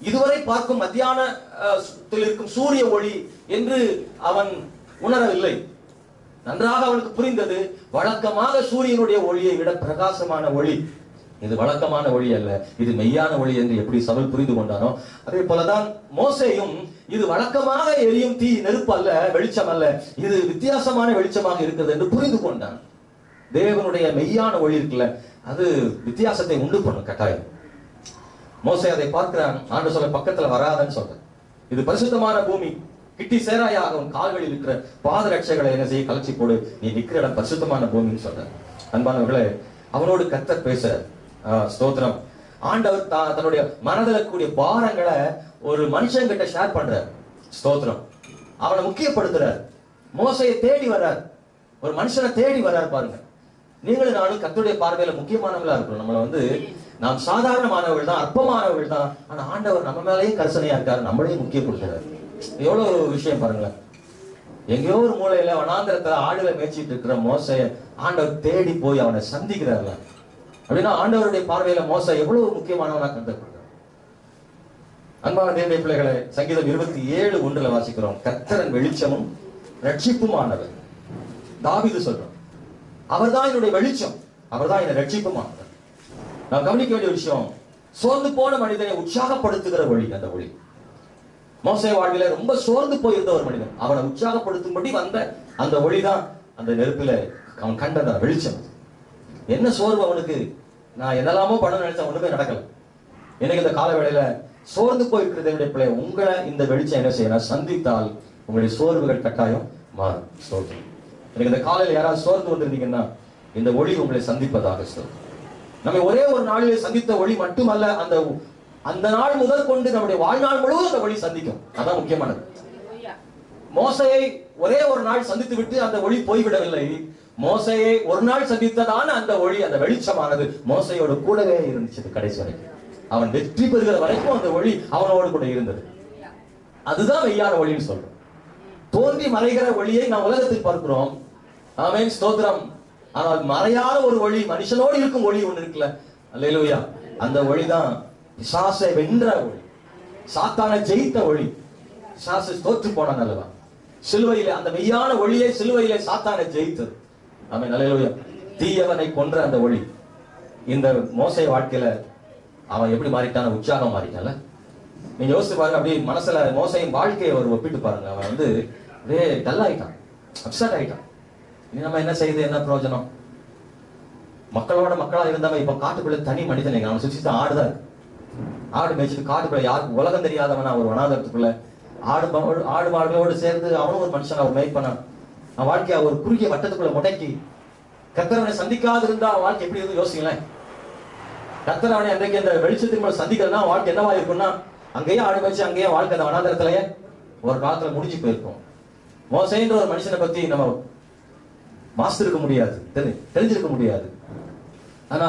இதுவரை பார்க்கும் மத்தியானத்தில் இருக்கும் சூரிய ஒளி என்று அவன் உணரவில்லை. நன்றாக அவனுக்கு புரிந்தது, வழக்கமாக சூரியனுடைய ஒளியை விட பிரகாசமான ஒளி இது, வழக்கமான ஒளி அல்ல, இது மெய்யான ஒளி என்று எப்படி சவுல் புரிந்து கொண்டானோ அதே போலதான் மோசேயும் இது வழக்கமாக எரியும் தீ நெருப்பு அல்ல, வெளிச்சம் அல்ல, இது வித்தியாசமான வெளிச்சமாக இருக்கிறது என்று புரிந்து கொண்டான். தேவனுடைய மெய்யான ஒளி இருக்குல்ல, அது வித்தியாசத்தை உண்டு பண்ணும் கட்டாயம். மோசே அதை பார்க்கிறான். ஆண்டு சொல்ல பக்கத்துல வராதன்னு சொல்றேன். இது பரிசுத்தமான பூமி, கிட்டி சேராயாக உன் கால்களில் இருக்கிற பாதரட்சைகளை என்ன செய்ய கலச்சி போடு, நீ நிற்கிற இடம் பரிசுத்தமான பூமின்னு சொல்றேன். அன்பானவர்களே, அவனோடு கர்த்தர் பேச ஸ்தோத்திரம். ஆண்டவர் தன்னுடைய மனதில் கூடிய பாரங்களை ஒரு மனுஷன் கிட்ட ஷேர் பண்றார். ஸ்தோத்திரம். அவனை முக்கியப்படுத்துறார். மோசையை தேடி வர்றார், ஒரு மனுஷனை தேடி வர்றார். பாருங்க, நீங்களும் நானும் கர்த்தருடைய பார்வையில முக்கியமானவங்களா இருக்கிறோம். நம்மள நாம் சாதாரணமானவர்கள் தான், அற்பமானவர்கள் தான். ஆனா ஆண்டவர் நம்ம மேலேயே கரிசனையா இருக்காரு, நம்மளையும் முக்கியப்படுத்துறாரு. எவ்வளவு ஒரு விஷயம் பாருங்களேன். எங்கேயோ ஒரு மூலையில வனாந்திரத்துல ஆடுகளை மேய்ச்சிட்டு இருக்கிற மோசைய ஆண்டவர் தேடி போய் அவனை சந்திக்கிறார்ல. அப்படின்னா ஆண்டவருடைய பார்வையில மோசை எவ்வளவு முக்கியமானவனா கருதப்படுறார். அன்பான தேவனுடைய பிள்ளைகளை, சங்கீதம் 27:1 வாசிக்கிறோம். கர்த்தரின் வெளிச்சமும் ரட்சிப்புமானவர். தாவீது சொல்றோம், அவர்தான் என்னுடைய வெளிச்சம், அவர்தான் என்னை ரட்சிப்புமானவர். நாம் கவனிக்க வேண்டிய விஷயம், சோர்ந்து போன மனிதனை உற்சாகப்படுத்துகிற ஒளி அந்த ஒளி. மோசே வாழ்வில ரொம்ப சோர்ந்து போயிருந்த ஒரு மனிதன், அவனை உற்சாகப்படுத்தும்படி வந்த அந்த ஒளிதான் அந்த நெருப்பில அவன் கண்ட அந்த வெளிச்சம். என்ன சோர்வு அவனுக்கு, நான் என்னெல்லாமோ பண்ண நினைச்சா ஒண்ணுமே நடக்கல. எனக்கு இந்த கால வேளையில சோர்ந்து போயிருக்கிறது என்னுடைய பிள்ளை, உங்களை இந்த வெளிச்சம் என்ன செய்யணும், சந்தித்தால் உங்களுடைய சோர்வுகள் கட்டாயம் மாறும். ஸ்தோத்திரம். எனக்கு இந்த காலையில் யாராவது சோர்ந்து வந்திருந்தீங்கன்னா இந்த ஒளி உங்களை சந்திப்பதாக. நம்ம ஒரே ஒரு நாளிலே சந்தித்த ஒளி மட்டுமல்ல, அந்த நாள் முதல் கொண்டு நம்முடைய வாழ்நாள் முழுவதும் அந்த ஒளி சந்திக்கும். அதான் முக்கியமானது. மோசையை ஒரே ஒரு நாள் சந்தித்து விட்டு அந்த ஒளி போய்விடவில்லை. மோசையை ஒரு நாள் சந்தித்ததான அந்த ஒளி, அந்த வெளிச்சமானது மோசையோடு கூடவே இருந்துச்சு கடைசி வரைக்கும். அவன் வெற்றி பெறுகிற வரைக்கும் அந்த ஒளி அவனோடு கூட இருந்தது. அதுதான் மெய்யான ஒளின்னு சொல்றோம். தோன்றி மறைகிற ஒளியை நாம் உலகத்தில் பார்க்கிறோம். ஆமென், ஸ்தோத்திரம். ஆனால் மறையாத ஒரு ஒளி, மனுஷனோடு இருக்கும் ஒளி ஒண்ணு இருக்குல்ல, அல்லேலூயா, அந்த ஒளிதான் பிசாசை வென்ற ஒளி, சாத்தானை ஜெயித்த ஒளி. பிசாசு தோற்று போனான் அல்லவா சிலுவையிலே. அந்த மெய்யான ஒளியை சிலுவையிலே சாத்தானை ஜெயித்தது. ஆமென், அல்லேலூயா. தீயவனை கொன்ற அந்த ஒளி இந்த மோசே வாழ்க்கையில அவன் எப்படி மாறிட்டான், உற்சாகம் மாறிட்டான்ல. நீங்க யோசிச்சு பாருங்க, அப்படி மனசுல மோசையின் வாழ்க்கையை ஒரு ஒப்பிட்டு பாருங்க. அவன் அப்படியே டல் ஆயிட்டான், அப்செட் ஆயிட்டான். இனி நம்ம என்ன செய்யுது, என்ன பிரயோஜனம்? மக்களோட மக்களா இருந்தவன் இப்ப காட்டுக்குள்ள தனி மனிதன். அவன் சுற்றி ஆடுதான், ஆடு மேய்ச்சிட்டு காட்டுக்குள்ள யாருக்கு உலகம் தெரியாதவனா ஒரு வனாந்தரத்துக்குள்ள ஆடு மாடுகளோடு சேர்ந்து அவனும் ஒரு மனுஷன் அவர் மேய்ப்பனான். அவன் வாழ்க்கைய ஒரு குறுகிய வட்டத்துக்குள்ள முடக்கி கர்த்தரவனை சந்திக்காது இருந்தா அவன் வாழ்க்கை எப்படி இருந்து யோசிங்களேன். கர்த்தரவனை அன்றைக்கு அந்த வெளிச்சத்தின் மேல சந்திக்கிறதுனா வாழ்க்கை என்னவா இருக்கும்னா, அங்கேயே ஆடு மேய்ச்சி அங்கேயே வாழ்க்கை அந்த வனாந்தரத்திலேயே ஒரு காலத்துல முடிஞ்சு போயிருக்கும். மோசேன்ற ஒரு மனுஷனை பத்தி நம்ம மாஸ்டருக்கு முடியாது, தெரிஞ்சிருக்க முடியாது. ஆனா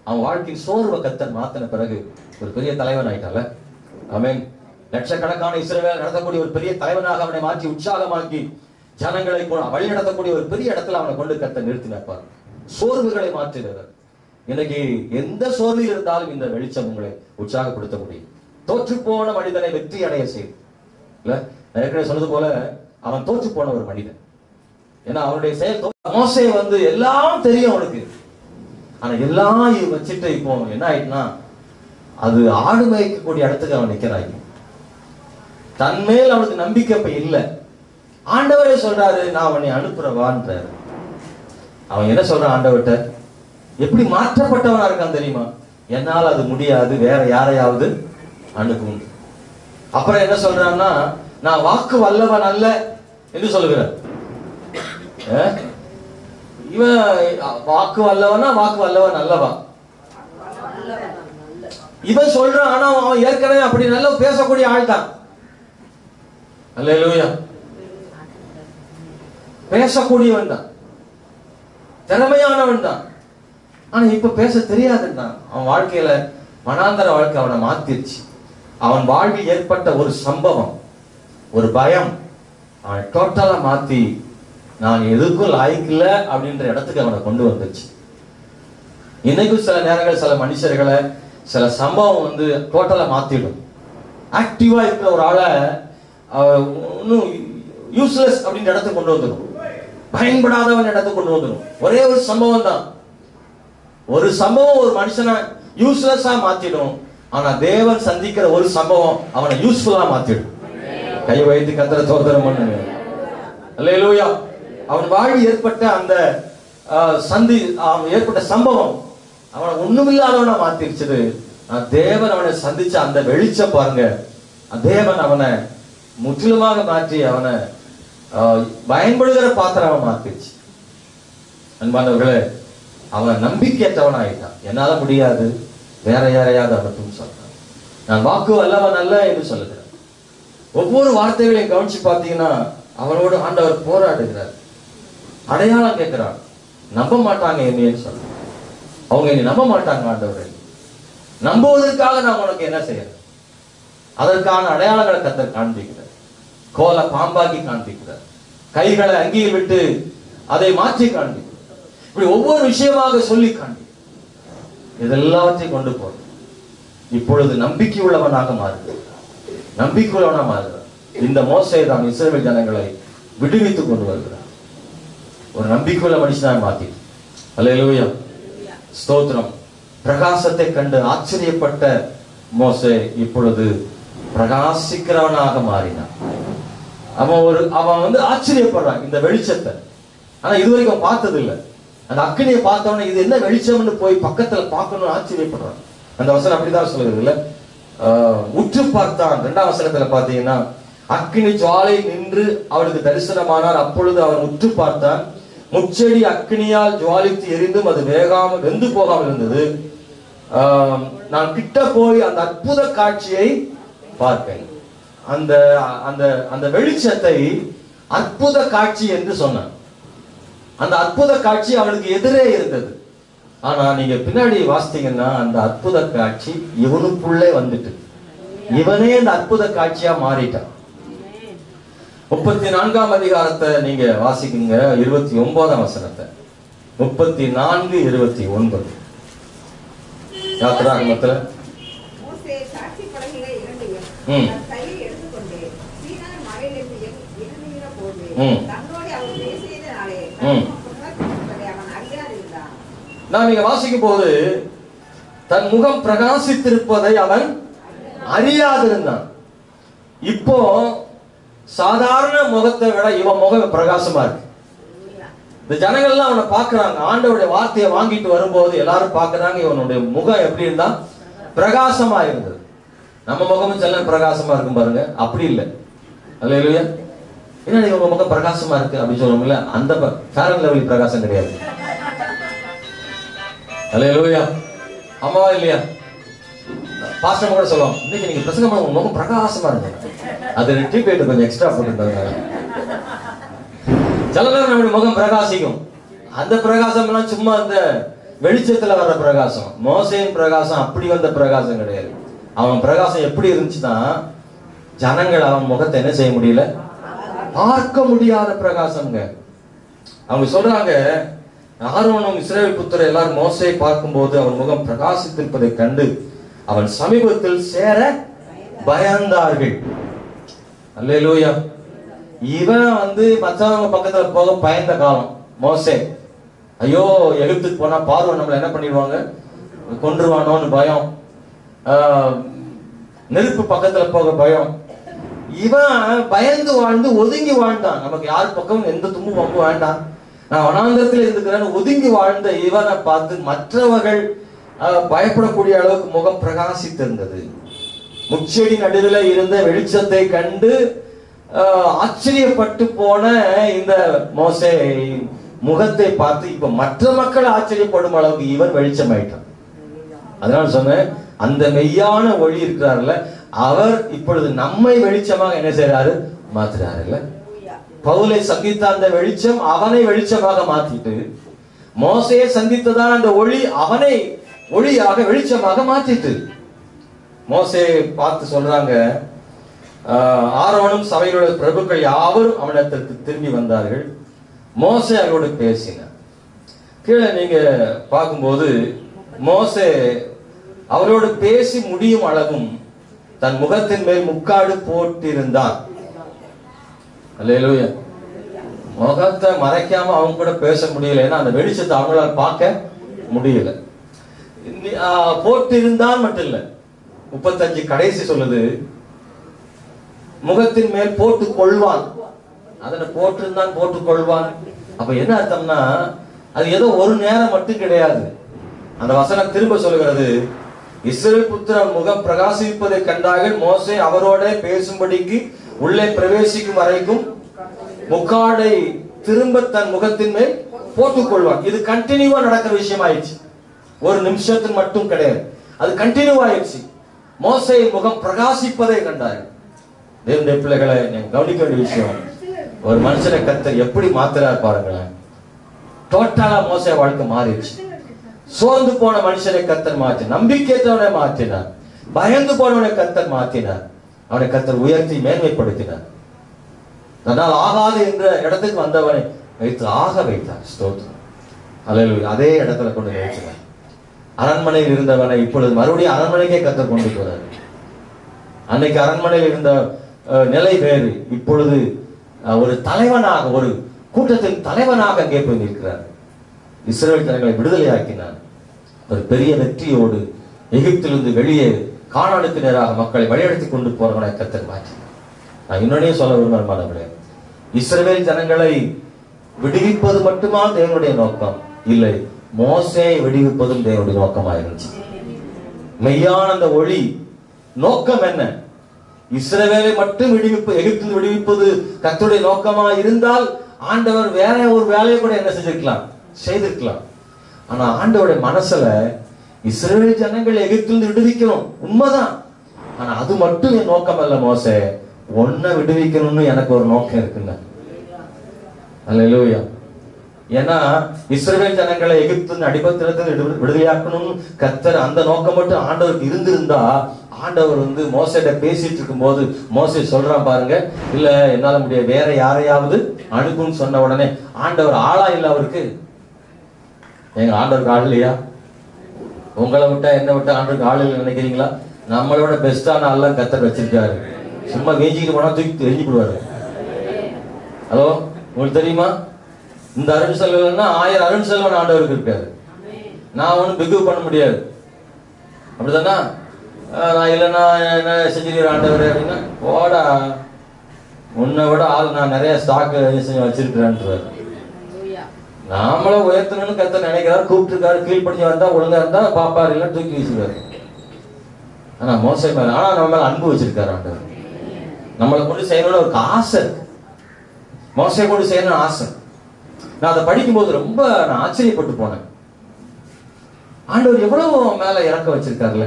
அவன் வாழ்க்கையின் சோர்வை கர்த்தர் மாத்தின பிறகு ஒரு பெரிய தலைவன் ஆயிட்டால. ஆமென். லட்சக்கணக்கான இஸ்ரவேல் நடத்தக்கூடிய ஒரு பெரிய தலைவனாக அவனை மாற்றி உற்சாகமாக்கி ஜனங்களை வழி நடத்தக்கூடிய ஒரு பெரிய இடத்துல அவனை கொண்டு கர்த்தர் நிறுத்தினார். சோர்வுகளை மாற்றுகிறார். இன்னைக்கு எந்த சோர்வில் இருந்தாலும் இந்த வெளிச்சம் உங்களை உற்சாகப்படுத்த முடியும். தோற்று போன மனிதனை வெற்றி அடைய செய்யும். இல்ல, ஏற்கனவே சொன்னது போல அவன் தோற்று போன ஒரு மனிதன். ஏன்னா அவனுடைய செயல் மோசே எல்லாம் தெரியும் அவனுக்கு. ஆனா எல்லாம் வச்சுட்டு இப்போ என்ன ஆயிட்டுனா, அது ஆடு மேய்க்கக்கூடிய இடத்துக்கு அவன் நிக்கிறான். தன்மேல் அவனுக்கு நம்பிக்கை இப்ப இல்ல. ஆண்டவரே சொல்றாரு, நான் அவனை அனுப்புறவான்றாரு. அவன் என்ன சொல்றான் ஆண்டவர்கிட்ட, எப்படி மாற்றப்பட்டவனா இருக்கான் தெரியுமா? என்னால் அது முடியாது, வேற யாரையாவது அனுப்பும். அப்புறம் என்ன சொல்றான்னா, நான் வாக்கு வல்லவன் அல்ல என்று சொல்லுகிறார். இவன் வாக்கு வல்லவனா, வாக்கு வல்லவன் அல்லவா? இவன் சொல்றான், ஆனா அவன் ஏற்கனவே அப்படி நல்ல பேசக்கூடிய ஆள் தான். அல்லேலூயா. பேசக்கூடியவன் தான், திறமையானவன் தான். ஆனா இப்ப பேச தெரியாதுன்னா அவன் வாழ்க்கையில மனாந்தர வாழ்க்கை அவனை மாத்திருச்சு. அவன் வாழ்வில் ஏற்பட்ட ஒரு சம்பவம், ஒரு பயம் அவன் டோட்டலா மாத்தி நான் எதுக்கும் லாய்க்கில்ல அப்படின்ற இடத்துக்கு அவனை கொண்டு வந்துருச்சு. இன்னைக்கும் சில நேரங்கள் சில மனுஷர்களை சில சம்பவம் டோட்டலா மாத்திடும். ஆக்டிவா இருக்கிற ஒரு ஆளை இன்னும் யூஸ்லெஸ் அப்படின்ற இடத்துக்கு கொண்டு வந்துடும், பயன்படாதவன் இடத்துக்கு கொண்டு வந்துடும். ஒரே ஒரு சம்பவம் தான், ஒரு சம்பவம் ஒரு மனுஷனை யூஸ்லெஸ்ஸா மாத்திடும். ஆனா தேவன் சந்திக்கிற ஒரு சம்பவம் அவனை யூஸ்ஃபுல்லா மாத்திடும். கை வைத்து கர்த்தரை ஸ்தோத்திரம் பண்ணுங்க. அல்லேலூயா. அவன் வாழ்வில் ஏற்பட்ட அந்த ஏற்பட்ட சம்பவம் அவனை ஒண்ணுமில்லாதவனா மாத்திருச்சது. தேவன் அவனை சந்திச்ச அந்த வெளிச்சம் பாருங்க, தேவன் அவனை முற்றிலுமாக மாற்றி அவனை பயன்படுகிற பாத்திரமா மாத்திருச்சு. அன்பானவர்களே, அவன் நம்பிக்கையற்றவன் ஆயிட்டான். என்னால முடியாது, வேற யாரையாவது அவனுக்கும் சொல்றான். நான் வாக்கு அல்லவன் அல்ல என்று சொல்லுகிறேன். ஒவ்வொரு வார்த்தைகளையும் கவனிச்சு பார்த்தீங்கன்னா அவனோடு ஆண்டவர் போராடுகிறார். அடையாளம் கேட்கிறான். நம்ப மாட்டாங்க என்னன்னு சொல்ற. அவங்க என்னை நம்ப மாட்டாங்க ஆண்டவரை. நம்புவதற்காக நான் உனக்கு என்ன செய்யறேன்? அதற்கான அடையாளங்களை கர்த்தர் காண்பிக்கிறார். கோலை பாம்பாக்கி காண்பிக்கிறார். கைகளை அங்கியில் விட்டு அதை மாற்றி காண்பிக்கிறார். இப்படி ஒவ்வொரு விஷயமாக சொல்லி காண்பிக்கிறார். இதெல்லாவற்றையும் கொண்டு போற இப்பொழுது நம்பிக்கை உள்ளவனாக மாறுகிறார். நம்பிக்கை உள்ளவனாக மாறுகிறார். இந்த மோசே தான் இஸ்ரவேல் ஜனங்களை விடுவித்துக் கொண்டு வருகிறார். ஒரு நம்பிக்கையுள்ள மனுஷனாக மாத்தி. அல்லேலூயா, ஸ்தோத்திரம். பிரகாசத்தை கண்டு ஆச்சரியப்பட்ட மோசே இப்பொழுது பிரகாசிக்கிறவனாக மாறினான். அவன் ஆச்சரியப்படுறான் இந்த வெளிச்சத்தை. ஆனா இதுவரைக்கும் பார்த்தது இல்லை. அந்த அக்கினியை பார்த்தவன இது என்ன வெளிச்சம்னு போய் பக்கத்துல பார்க்கணும்னு ஆச்சரியப்படுறான். அந்த வசனம் அப்படிதான் சொல்லுது இல்ல. உற்று பார்த்தான். 2ஆம் வசனத்துல பாத்தீங்கன்னா, அக்கினி ஜுவாலை நின்று அவனுக்கு தரிசனமானார். அப்பொழுது அவன் உற்று பார்த்தான். முச்செடி அக்கினியால் ஜுவாலித்து எரிந்தும் அது வெந்து போகாமல் இருந்தது. நான் கிட்ட போய் அந்த அற்புத காட்சியை பார்ப்பேன். அந்த அந்த அந்த வெளிச்சத்தை அற்புத காட்சி என்று சொன்னான். அந்த அற்புத காட்சி அவனுக்கு எதிரே இருந்தது. ஆனா நீங்க பின்னாடி வாசித்தீங்கன்னா அந்த அற்புத காட்சி இவனுக்குள்ளே வந்துட்டு இவனே அந்த அற்புத காட்சியா மாறிட்டான். 34ஆம் அதிகாரத்தை நீங்க வாசிக்குங்க. 29ஆம் வசனத்தை. 34:29 யாத்திராகமத்துல நான் இங்க வாசிக்கும் போது தன் முகம் பிரகாசித்திருப்பதை அவன் அறியாதிருந்தான். இப்போ சாதாரண முகத்தை விட இவன் முகம் பிரகாசமா இருக்கு. இந்த ஜனங்கள்லாம் அவனை பாக்குறாங்க. ஆண்டவருடைய வார்த்தையை வாங்கிட்டு வரும்போது எல்லாரும் பாக்குறாங்க இவனுடைய முகம் எப்படி இருந்தா பிரகாசமா இருந்தது. நம்ம முகமும் செல்ல பிரகாசமா இருக்கும் பாருங்க, அப்படி இல்லை. அல்லேலூயா. என்ன இவங்க முகம் பிரகாசமா இருக்கு அப்படின்னு சொல்லுவோம்ல, அந்த ஃபேர் அண்ட் லவ்லி பிரகாசம் கிடையாது. அல்லேலூயா. ஆமாவா இல்லையா? பாஸ்டர் கூட சொல்லுவோம், இன்னைக்கு நீங்க பிரசங்கம் பண்ண உங்க முகம் பிரகாசமா இருக்கு. அது ட்ரீட்மெண்ட் கொஞ்சம் எக்ஸ்ட்ரா போட்டுட்டாங்க. சில நேரம் நம்முடைய முகம் பிரகாசிக்கும். அந்த பிரகாசம் எல்லாம் சும்மா அந்த வெளிச்சத்துல வர்ற பிரகாசம். மோசேயின் பிரகாசம் அப்படி வந்த பிரகாசம் கிடையாது. அவன் பிரகாசம் எப்படி இருந்துச்சுன்னா, ஜனங்கள் அவன் முகத்தை என்ன செய்ய முடியல, பார்க்க முடியாத பிரகாசம்ங்க. அவங்க சொல்றாங்க, ஆரோனும் இஸ்ரவேல் புத்திரர் எல்லாரும் மோசேயை பார்க்கும்போது அவன் முகம் பிரகாசித்திருப்பதை கண்டு அவன் சமீபத்தில் சேர பயந்தார்கள். அல்லேலூயா. இவன் மற்றவங்க பக்கத்துல போக பயந்த காலம் மோசே. ஐயோ, எகிப்துக்கு போனா பார்வோன் நம்மள என்ன பண்ணிடுவாங்க, கொன்றுவானோன்னு பயம். நெருப்பு பக்கத்துல போக பயம். இவன் பயந்து வாழ்ந்து ஒதுங்கி வாழ்ந்தான். நமக்கு யார் பக்கம் எந்த தும்பு பம்பு வேண்டாம், நான் வனாந்தரத்தில் இருந்துக்கிறேன்னு ஒதுங்கி வாழ்ந்த இவனை பார்த்து மற்றவர்கள் பயப்படக்கூடிய அளவுக்கு முகம் பிரகாசித்திருந்தது. முச்செடி நடுவில் இருந்த வெளிச்சத்தை கண்டு ஆச்சரியப்பட்டு போன இந்த மோசே முகத்தை பார்த்து இப்ப மற்ற மக்கள் ஆச்சரியப்படும் அளவுக்கு இவன் வெளிச்சமாயிட்டான். அதனால சொன்னேன், அந்த மெய்யான ஒளி இருக்கிறார்ல, அவர் இப்பொழுது நம்மை வெளிச்சமாக என்ன செய்யறாரு, மாத்துறாரு. இல்ல, பவுலை சந்தித்த அந்த வெளிச்சம் அவனை வெளிச்சமாக மாத்திட்டு, மோசையை சந்தித்ததான் அந்த ஒளி அவனை ஒளியாக வெளிச்சமாக மாத்திட்டு. மோசையை பார்த்து சொல்றாங்க, ஆரோனும் சபையிலுள்ள பிரபுக்கள் யாவரும் அவனிடத்திற்கு திரும்பி வந்தார்கள். மோசே அவரோடு பேசினார். கீழே நீங்க பார்க்கும்போது மோசே அவரோடு பேசி முடியும் அளவும் தன் முகத்தின் மேல் முக்காடு போட்டிருந்தான். அல்லேலூயா. முகத்தை மறைக்காம அவங்க கூட பேச முடியல, ஏன்னா அந்த வெளிச்சத்தை அவங்களால பார்க்க முடியல. போட்டிருந்தான் மட்டும் இல்ல, 35 கடைசி சொல்லுது, முகத்தின் மேல் போட்டுக் கொள்வான். அதனை போட்டிருந்தான் போட்டுக் கொள்வான். அப்ப என்ன அர்த்தம்னா, அது ஏதோ ஒரு நேரம் மட்டும் கிடையாது. அந்த வசனம் திரும்ப சொல்கிறது, இஸ்ரவேல் புத்திரன் முகம் பிரகாசிப்பதை கண்டார்கள். மோசே அவரோட பேசும்படிக்கு உள்ளே பிரவேசிக்கும் வரைக்கும் முக்காடை திரும்ப தன் முகத்தின் மேல் போட்டுக் கொள்வான். இது கண்டினியூவா நடக்கிற விஷயம் ஆயிடுச்சு. ஒரு நிமிஷத்துக்கு மட்டும் கிடையாது, அது கண்டினியூ ஆயிடுச்சு. மோசே முகம் பிரகாசிப்பதை கண்டார்கள். தேவனுடைய பிள்ளைகளை கவனிக்க வேண்டிய விஷயம், ஒரு மனுஷனை கர்த்தர் எப்படி மாத்துறாரு பாருங்களேன். டோட்டலா மோசே வாழ்க்கை மாறிடுச்சு. சோர்ந்து போன மனுஷனை கர்த்தர் மாற்றினார், நம்பிக்கையற்றவனை மாற்றினார், பயந்து போனவனை கர்த்தர் மாற்றினார், அவனை கர்த்தர் உயர்த்தி மேன்மைப்படுத்தினார். அதனால் ஆகாது என்ற இடத்துக்கு வந்தவனை வைத்து ஆக வைத்தார். ஸ்தோத்திரம், அல்லேலூயா. அதே இடத்துல கொண்டு வைத்தார். அரண்மனையில் இருந்தவனை இப்பொழுது மறுபடியும் அரண்மனைக்கே கர்த்தர் கொண்டு போறார். அன்னைக்கு அரண்மனையில் இருந்த நிலை வேறு, இப்பொழுது ஒரு தலைவனாக, ஒரு கூட்டத்தின் தலைவனாக அங்கே போய் நிற்கிறார். இஸ்ரவேல் ஜனங்களை விடுதலையாக்கினார். ஒரு பெரிய வெற்றியோடு எகிப்திலிருந்து வெளியே கானானுக்கு நேராக மக்களை வழிநடத்தி கொண்டு போறவனை கர்த்தர் மாற்றினார். நான் இன்னொன்னையும் சொல்ல விரும்புகிறேன், இஸ்ரவேல் ஜனங்களை விடுவிப்பது மட்டுமா தேவனுடைய நோக்கம்? இல்லை, மோசேயை விடுவிப்பதும் தேவனுடைய நோக்கமாக இருந்துச்சு. மெய்யான அந்த ஒளி நோக்கம் என்ன? இஸ்ரவேலை மட்டும் எகிப்தில் விடுவிப்பது கர்த்தருடைய நோக்கமா இருந்தால் ஆண்டவர் வேற ஒரு வேலையை கூட என்ன செய்திருக்கலாம். ஆனா ஆண்டவருடைய மனசுல இஸ்ரவேல் ஜனங்கள் எகிப்திலிருந்து விடுவிக்கணும், உண்மைதான். ஆனா அது மட்டும் என் நோக்கம் அல்ல. மோசே, ஒன்ன விடுவிக்கணும்னு எனக்கு ஒரு நோக்கம் இருக்குங்க. அல்லேலூயா. ஏன்னா இஸ்ரவேல் ஜனங்களை எகிப்தின் அடிபத்திலிருந்து விடுதலையாக்கணும்னு கர்த்தர் அந்த நோக்கம் மட்டும் ஆண்டவருக்கு இருந்திருந்தா, ஆண்டவர் மோசேட்ட பேசிட்டு இருக்கும் போது மோசே சொல்றான் பாருங்க, இல்ல என்னால முடியாது, வேற யாரையாவது அனுப்புன்னு சொன்ன உடனே ஆண்டவர் ஆளா இல்ல அவருக்கு? எங்க ஆண்டவருக்கு ஆள் இல்லையா? உங்களை விட்டா என்ன விட்டா ஆண்டவருக்கு ஆள் இல்லை நினைக்கிறீங்களா? நம்மளோட பெஸ்டான ஆள்லாம் கர்த்தர் வச்சிருக்காரு. சும்மா வீஞ்சிக்கிட்டு போனா தூக்கி தெரிஞ்சு விடுவாரு. ஹலோ, உங்களுக்கு தெரியுமா? இந்த அருண் செல்வன்னா 1000 அருண் செல்வன் ஆண்டவருக்கு இருக்காரு. நான் ஒன்னும் பிகு பண்ண முடியாது, அப்படிதானா? நான் இல்லைன்னா என்ன செஞ்சிருக்கிற ஆண்டவர் அப்படின்னா, போடா, உன்னை விட ஆள் நான் நிறைய ஸ்டாக் வச்சிருக்கிறேன்றாரு. நாமள உயர்த்தணும்னு கர்த்தர் நினைக்கிறாரு, கூப்பிட்டுருக்காரு, கீழ்படிஞ்சு வந்தா ஒழுங்கா இருந்தா பாப்பாரு, இல்லை தூக்கி வீசுவாரு. ஆனா மோசே மேல, ஆனா நம்ம மேல அன்பு வச்சிருக்காரு ஆண்டவர். நம்மளை கொண்டு செய்யணும்னு ஒரு ஆசை, மோசையை கொண்டு செய்யணும்னு ஆசை. நான் அதை படிக்கும்போது ரொம்ப நான் ஆச்சரியப்பட்டு போனேன். ஆண்டவர் எவ்வளவு மேல இறக்க வச்சிருக்காருல,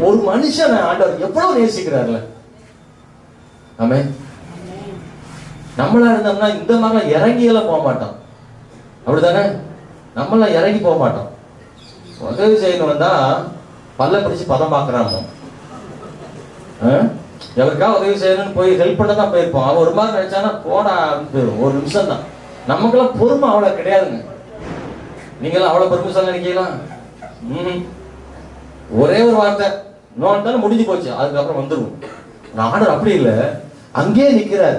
ஒரு மனுஷனை ஆண்டவர் எவ்வளவு நேசிக்கிறார்ல. ஆமே, நம்மளா இருந்தோம்னா இந்த மாதிரிலாம் இறங்கியெல்லாம் போக மாட்டோம், அப்படித்தானே? நம்மளாம் இறங்கி போக மாட்டோம். உதவி செய்யணும் வந்தா பல்ல பிடிச்சு பதம் பார்க்கறாமோ, எவருக்கா உதவி செய்யணும்னு போய் ஹெல்ப் பண்ண தான் போயிருப்போம். அவன் ஒரு மாதிரி நினைச்சானா போடா, ஒரு நிமிஷம் தான். நமக்கெல்லாம் பொறுமை அவ்வளவு கிடையாதுங்க. நீங்களாம் அவ்வளவு பெருமிஷம் நினைக்கலாம். ஒரே ஒரு வார்த்தை நோண்டாலும் முடிஞ்சு போச்சு, அதுக்கப்புறம் வந்துடும். ஆண்டவர் அப்படி இல்லை, அங்கேயே நிக்கிறார்,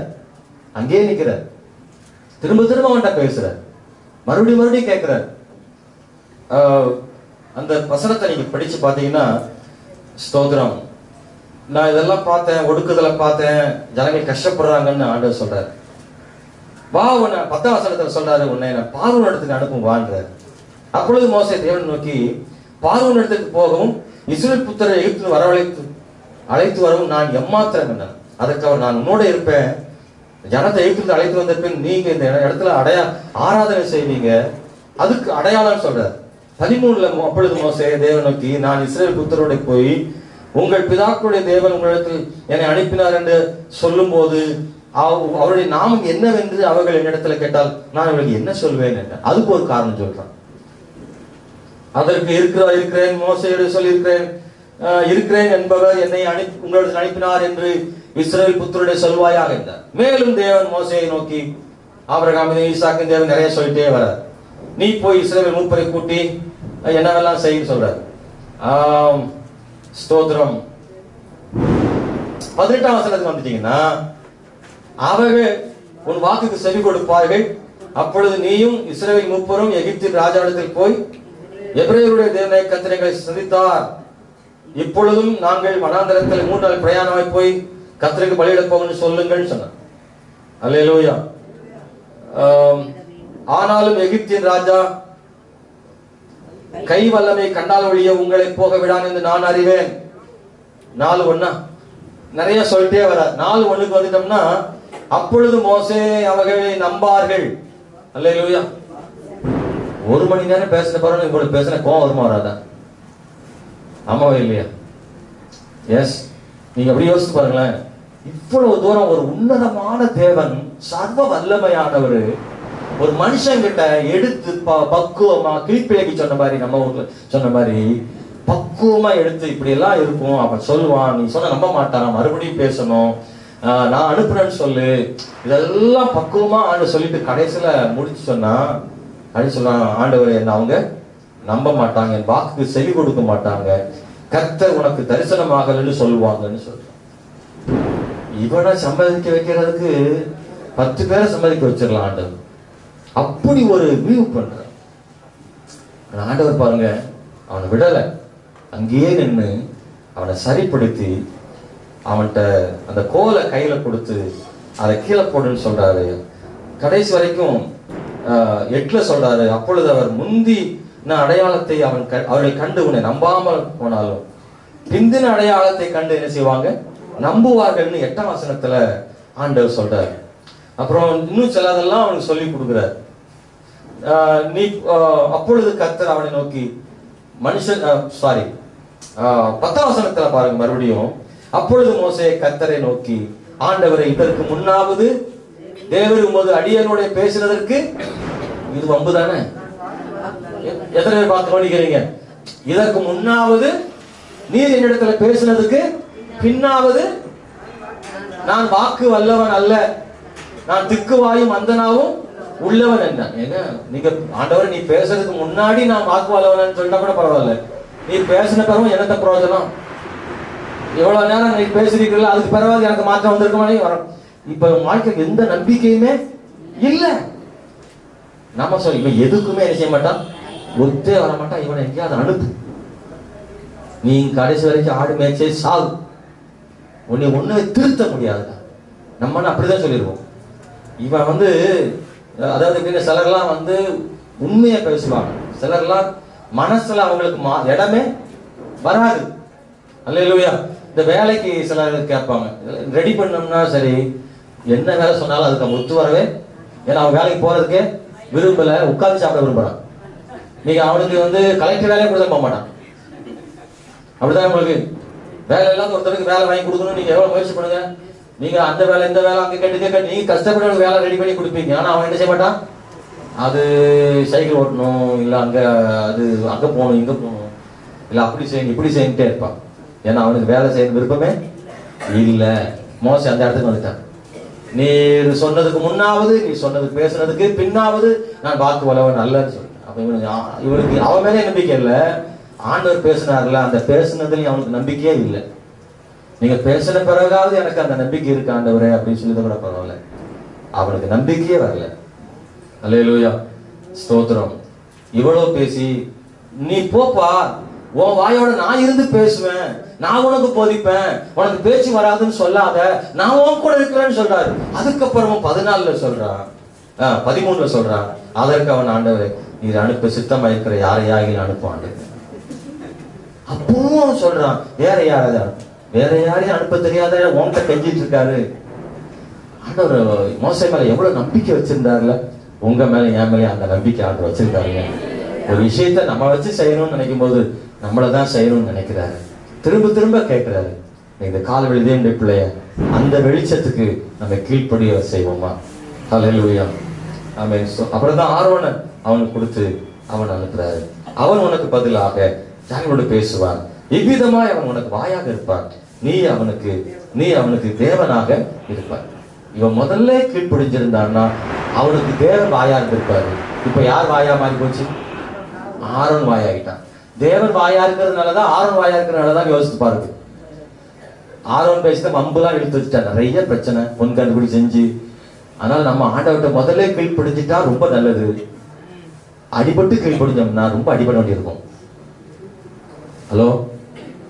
அங்கேயே நிக்கிறார். திரும்ப திரும்ப அவன்கிட்ட பேசுறார், மறுபடியும் கேட்கிறார். அந்த வசனத்தை நீங்க படிச்சு பாத்தீங்கன்னா, ஸ்தோத்திரம், நான் இதெல்லாம் பார்த்தேன், ஒடுக்குதலை பார்த்தேன், ஜனங்கள் கஷ்டப்படுறாங்கன்னு ஆண்டவர் சொல்றாரு. வா, உன்னை 10ஆம் வசனத்துல சொல்றாரு, உன்னை நான் பார்வோன் இடத்துக்கு அனுப்பும் வான்றார். அப்பொழுது மோசே தேவன் நோக்கி, பார்வோன் இடத்துக்கு போகவும் இஸ்ரவேல் புத்திரரை எகிப்திலிருந்து அழைத்து வரவும் நான் எம்மாத்திரம் என்ன? அதற்கு அவர், நான் உன்னோட இருப்பேன், ஜனத்தை எகிப்திலிருந்து அழைத்து வந்த பின் நீங்க இந்த இடத்துல ஆராதனை செய்வீங்க, அதுக்கு அடையாளம் சொல்றார். 13 அப்பொழுது மோசே தேவன் நோக்கி, நான் இஸ்ரவேல் புத்திரோட போய் உங்கள் பிதாக்களுடைய தேவன் உங்களிடத்தில் என்னை அனுப்பினார் என்று சொல்லும் போது அவருடைய நாமம் என்னவென்று அவர்கள் என்னிடத்துல கேட்டால் நான் அவர்களுக்கு என்ன சொல்வேன் என்ற, அதுக்கு ஒரு காரணம் சொல்றான். அதற்கு இருக்கிறேன் மோசேயோடு சொல்லியிருக்கிறேன், இருக்கிறேன் என்பவர் என்னை உங்களிடத்தில் அனுப்பினார் என்று இஸ்ரவேல் புத்திரருடைய சொல்வாயாக என்றார். மேலும் தேவன் மோசேயை நோக்கி, ஆபிரகாம் ஈசாக்கின் தேவன் நிறைய சொல்லிட்டே வரார், நீ போய் இஸ்ரவேல் மூப்பரை கூட்டி என்னவெல்லாம் செய்யும் சொல்றார். ஸ்தோத்திரம். 18ஆம் வசனத்துக்கு வந்துட்டீங்கன்னா, அவர்கள் உன் வாக்குக்கு செவி கொடுப்பார்கள், அப்பொழுது நீயும் இஸ்ரவேல் மூப்பரும் எகிப்தின் ராஜாவிடத்தில் போய் எபிரேயருடைய தேவனை கர்த்தரை சந்தித்தார் இப்பொழுதும் நாங்கள் வனாந்தரத்தில் 3 நாள் பிரயாணமாய் போய் கர்த்தருக்கு பலியிட போகணும்னு சொல்லுங்கள் சொன்னார். அல்லேலூயா. ஆனாலும் எகிப்தின் ராஜா கை வல்லமை கண்டால் ஒழிய உங்களை போக விடான் என்று நான் அறிவேன். 4:1 நிறைய சொல்லிட்டே வர. 4:1 வந்துட்டோம்னா, அப்பொழுது மோசே அவர்களை நம்பார்கள். அல்லேலூயா. 1 மணி நேரம் பேசின பிறகு உங்களுக்கு பேசின கோவம் வருமா வராதா? ஆமாவா இல்லையா? எஸ். நீங்க அப்படி யோசிச்சு பாருங்களேன். இவ்வளவு தூரம் ஒரு உன்னதமான தேவன், சர்வ வல்லமையானவர், ஒரு மனுஷன் கிட்ட எடுத்து பக்குவமா கிளிப்பிழைக்கு சொன்ன மாதிரி, நம்ம ஊர்ல சொன்ன மாதிரி பக்குவமா எடுத்து இப்படி எல்லாம் இருக்கும் அவன் சொல்லுவான், நீ சொன்ன நம்ப மாட்டான், மறுபடியும் பேசணும், நான் அனுப்புறேன்னு சொல்லு, இதெல்லாம் பக்குவமா ஆண்டு சொல்லிட்டு கடைசியில முடிச்சு சொன்னா, கடைசி சொல்றான், ஆண்டவர் என்ன அவங்க நம்ப மாட்டாங்க, என் வாக்குக்கு செவி கொடுக்க மாட்டாங்க, கர்த்தர் உனக்கு தரிசனமாகலன்னு சொல்லுவாங்கன்னு சொல்றான். இவனை சம்மதிக்க வைக்கிறதுக்கு 10 பேரை சம்மதிக்க வச்சிடலாம் ஆண்டவர். அப்படி ஒரு வியூ பண்ற ஆண்டவர் பாருங்க, அவனை விடல, அங்கேயே நின்று அவனை சரிப்படுத்தி அவன்கிட்ட அந்த கோலை கையில கொடுத்து அதை கீழே போடுன்னு சொல்றாரு. கடைசி வரைக்கும் 8 சொல்றாரு, அப்பொழுது அவர் முந்தின அடையாளத்தை அவர்கள் கண்டு உன்னை நம்பாமல் போனாலும் பிந்தின அடையாளத்தை கண்டு என்ன செய்வாங்க, நம்புவார்கள்னு 8ஆம் வசனத்துல ஆண்டவர் சொல்றாரு. அப்புறம் இன்னும் சிலதெல்லாம் அவனுக்கு சொல்லி கொடுக்குறார். நீ அப்பொழுது கர்த்தர் அவனை நோக்கி மனுஷன் 10ஆம் வசனத்துல பாருங்க மறுபடியும், அப்பொழுது மோசே கர்த்தரை நோக்கி, ஆண்டவரை, இதற்கு முன்னாவது தேவர் உமது அடியனோட பேசினதற்கு இது வம்பு தானே? எத்தனை பேர் பார்த்து கவனிக்கிறீங்க? இதற்கு முன்னாவது நீர் என்னிடத்துல பேசினதுக்கு பின்னாவது நான் வாக்கு வல்லவன் அல்ல, நான் திக்குவாயும் அந்தனாவும் உள்ளவன் என்ன? ஏங்க நீங்க ஆண்டவர், நீ பேசுறதுக்கு முன்னாடி நான் வாக்கு வல்லவன் சொல்லிட்டா கூட பரவாயில்ல, நீ பேசின பிறகு என்னத்த பிரயோஜனம்? எவ்வளவு நேரம் நீ பேசுறீங்களா, அதுக்கு பிறகு எனக்கு மாற்றம் வந்திருக்குமானே வரும். இப்ப வாழ்க்கைக்கு எந்த நம்பிக்கையுமே இல்ல. நம்ம சொல்லி இவன் எதுக்குமே என்ன செய்ய மாட்டான், ஒத்தே வர மாட்டான், இவனை எங்கேயாவது அனுப்பு, நீ கடைசி வரைக்கும் ஆடு மேய்ச்சே சாகு, உன்னை ஒண்ணுமே திருத்த முடியாது. நம்ம அப்படிதான் சொல்லிடுவோம். இவன் அதாவது சிலர்லாம் உண்மையை பேசுவாங்க, சிலர்லாம் மனசுல அவங்களுக்கு இடமே வராது. அல்லேலூயா. இந்த வேலைக்கு சிலர் கேட்பாங்க, ரெடி பண்ணோம்னா சரி, என்ன வேலை சொன்னாலும் அதுக்கு அவங்க ஒத்து வரவே, ஏன்னா அவன் வேலைக்கு போறதுக்கே விரும்பல, உட்கார்ந்து சாப்பிட விரும்புறான். நீங்க அவனுக்கு கலெக்டர் வேலையை கொடுத்த போக மாட்டான். அப்படிதான் உங்களுக்கு வேலை இல்லாத ஒருத்தருக்கு வேலை வாங்கி கொடுக்கணும், நீங்க எவ்வளவு முயற்சி பண்ணுங்க, நீங்க அந்த வேலை இந்த வேலை அங்க கேட்டு நீங்க கஷ்டப்பட்டு வேலை ரெடி பண்ணி கொடுப்பீங்க. ஆனா அவன் என்ன செய்ய மாட்டான், அது சைக்கிள் ஓட்டணும், இல்ல அது அங்க போகணும், இங்க போகணும், இல்ல அப்படி செய்யுங்க இப்படி செய்யிட்டே இருப்பான். ஏன்னா அவனுக்கு வேலை செய்ய விருப்பமே இல்ல. மோசே அந்த இடத்துக்கு வந்துட்டான். நீ சொன்னதுக்கு முன்னாவது, நீ சொன்னதுக்கு பேசுனதுக்கு பின்னாவது நான் வாக்கு வல்லவன் அல்லன்னு சொல்றேன். அப்ப இவனுக்கு அவன் மேலே நம்பிக்கை இல்ல, ஆண்டவர் பேசினார்ல அந்த பேசுனதுல அவனுக்கு நம்பிக்கையே இல்லை. நீங்க பேசின பிறகாவது எனக்கு அந்த நம்பிக்கை இருக்கு ஆண்டவரே அப்படின்னு சொல்லி கூட பரவாயில்ல, அவனுக்கு நம்பிக்கையே வரல. அல்லேலூயா, ஸ்தோத்திரம். இவ்வளவு பேசி நீ போப்பா, உன் வாயோட நான் இருந்து பேசுவேன், நான் உனக்கு போதிப்பேன், உனக்கு பேச்சு வராதுன்னு சொல்லாத, நான் உன் கூட இருக்கிறேன்னு சொல்றாரு. அதுக்கப்புறமும் 14 சொல்றான், 13 சொல்றான், அதற்கு அவன், ஆண்டவரே நீர் அனுப்ப சித்தமா இருக்கிற யாரையாக அனுப்புவான். அப்பவும் சொல்றான், வேற யாரையும் அனுப்ப தெரியாத உன்கிட்ட கெஞ்சிட்டு இருக்காரு. ஆண்டவர் மோசே மேல எவ்வளவு நம்பிக்கை வச்சிருந்தாருல, உங்க மேல என் மேலே அந்த நம்பிக்கை ஆண்டவர் வச்சிருக்காருங்க. ஒரு விஷயத்த நம்ம வச்சு செய்யணும்னு நினைக்கும் போது நம்மளதான் செய்யணும்னு நினைக்கிறாரு. திரும்ப திரும்ப கேட்கிறாரு, இந்த கால் வெளிதே என்ற பிள்ளைய அந்த வெளிச்சத்துக்கு நம்ம கீழ்ப்படிய செய்வோமா? ஹல்லேலூயா, ஆமென். அப்புறம் தான் ஆரோனை அவனுக்கு கொடுத்து அவன் அனுப்புறாரு. அவன் உனக்கு பதிலாக ஜனங்களோடு பேசுவான், இவ்விதமாய் அவன் உனக்கு வாயாக இருப்பான், நீ அவனுக்கு தேவனாக இருப்பார். இவன் முதல்ல கீழ்ப்படிஞ்சிருந்தான்னா அவனுக்கு தேவன் வாயா இருந்திருப்பாரு. இப்ப யார் வாயா மாறி போச்சு? ஆரோன் வாயாகிட்டான். தேவன் வாயா இருக்கிறதுனாலதான் ஆரோன் வாயா இருக்கிறதுனாலதான் யோசித்து பாருங்க. ஆரோன் பேசிட்டு மம்புலாம் இழுத்து வச்சுட்டான், நிறைய பிரச்சனை, பொன் கண்டுபிடி செஞ்சு. அதனால நம்ம ஆண்டவர்கிட்ட முதல்ல கீழ்ப்படிஞ்சிட்டா ரொம்ப நல்லது. அடிபட்டு கீழ்ப்படிஞ்சோம்னா ரொம்ப அடிபட வேண்டியிருக்கும். ஹலோ,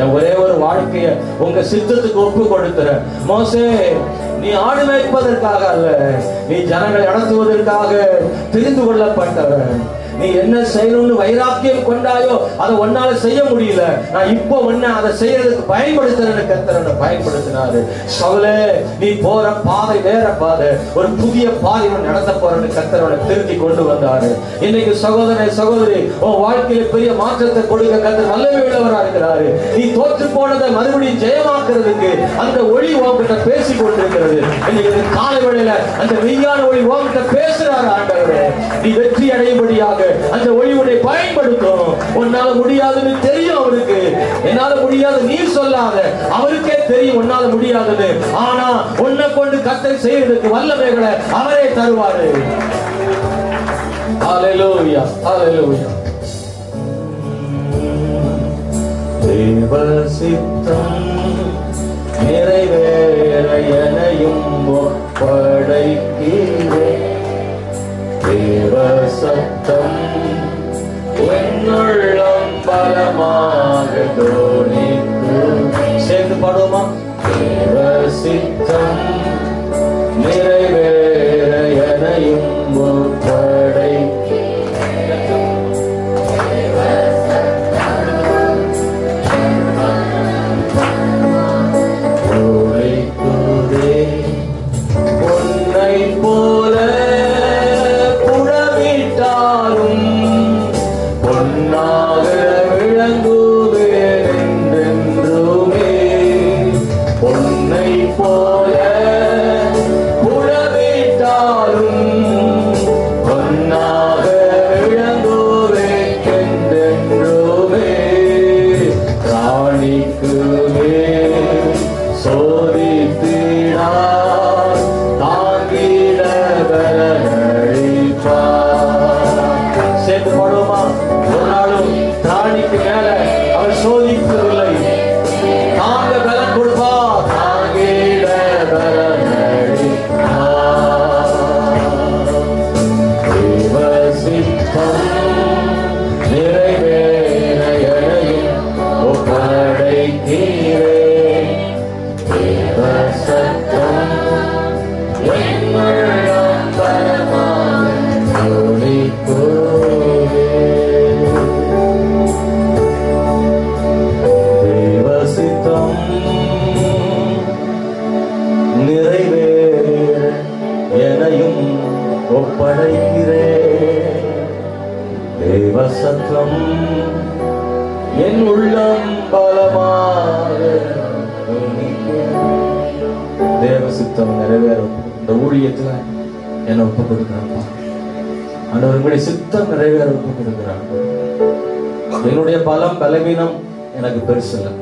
என் ஒரே ஒரு வாழ்க்கைய உங்க சித்தத்துக்கு ஒப்பு கொடுத்துற. மோசே, நீ ஆடு மேய்ப்பதற்காக அல்ல, நீ ஜனங்களை நடத்துவதற்காக தெரிந்து கொள்ளப்பட்டவன். நீ என்ன செய்யணும்னு வைராக்கியம் கொண்டாயோ அதை ஒன்னால செய்ய முடியல. நான் இப்போ ஒன்ன அதை செய்யறதுக்கு பயன்படுத்துறேன்னு கர்த்தர் பயன்படுத்தினாரு. சவுலே, நீ போற பாதை வேற பாதை, ஒரு புதிய பாதை நடத்த போறேன்னு கர்த்தர் திருத்தி கொண்டு வந்தாரு. இன்னைக்கு சகோதரனே சகோதரி, உன் வாழ்க்கையில பெரிய மாற்றத்தை கொடுக்க கர்த்தர் வல்லமை உள்ளவரா இருக்கிறாரு. நீ தோற்று போனதை மறுபடியும் ஜெயமாக்குறதுக்கு அந்த ஒளி உன்கிட்ட பேசி கொண்டிருக்கிறது. இன்னைக்கு காலை வேளையில அந்த மெய்யான ஒளி உன்கிட்ட பேசுறாரு. ஆண்டவரே, நீ வெற்றி அடையும்படியாக அந்த ஒளிவுடைய பயன்படுத்தும். உன்னால முடியாதுன்னு தெரியும் அவருக்கு. என்னால முடியாது நீ சொல்லாத, அவருக்கே தெரியும் உன்னால முடியாதுன்னு. ஆனா உன்னை கொண்டு கர்த்தர் செய்யறதுக்கு வல்லமைகளை அவரே தருவாரு. ஹல்லேலூயா, ஹல்லேலூயா. தேவ சித்தம் நிறைவேற எனையும் ஒப்படைக்கிறேன். தேவ சத்தம் என்னுள்ளம் பலமாக தோனிக்கும். சேர்ந்து பாடுவோமா? தேவ சித்தம் நிறைவேற எனையும் ஒப்படைக்கிறேன். உன்னை போல பொன்னாக விளங்குவேன் என்றென்றுமே. பொன்னை போல புலவிட்டாலும் பொன்னாக விளங்குவேன் என்றென்றுமே. ராணிக்குமே சோதித்திடார் தாங்கிட பலனளிப்பார். சேர்ந்து பாடுவோமா? ஒரு நாளும் ராணிக்கு மேல அவர் சோதிப்பதில்லை. தாங்க பலன் கொடுப்பா, தாங்கிட பலனளிப்பார். தேவ சித்தம் நிறைவேற எனையும் ஒப்படைக்கிறேன். தேவ சத்தம் என்னுள்ளம் பலமாக தோனிக்குமே. தேவ சித்தம் நிறைவேற எனையும் ஒப்படைக்கிறேன். தேவ சத்தம் என் உள்ளம் பலமாக தோனிக்கும். தேவ சித்தம் நிறைவேறும். இந்த ஊழியத்துல என்ன ஒப்பு கொடுக்கிறாப்பா ஆண்டவர், உங்களுடைய சித்தம் நிறைவேற ஒப்பு கொடுக்கிறாங்க. என்னுடைய பலம் பலவீனம் எனக்கு பெருசு இல்லை.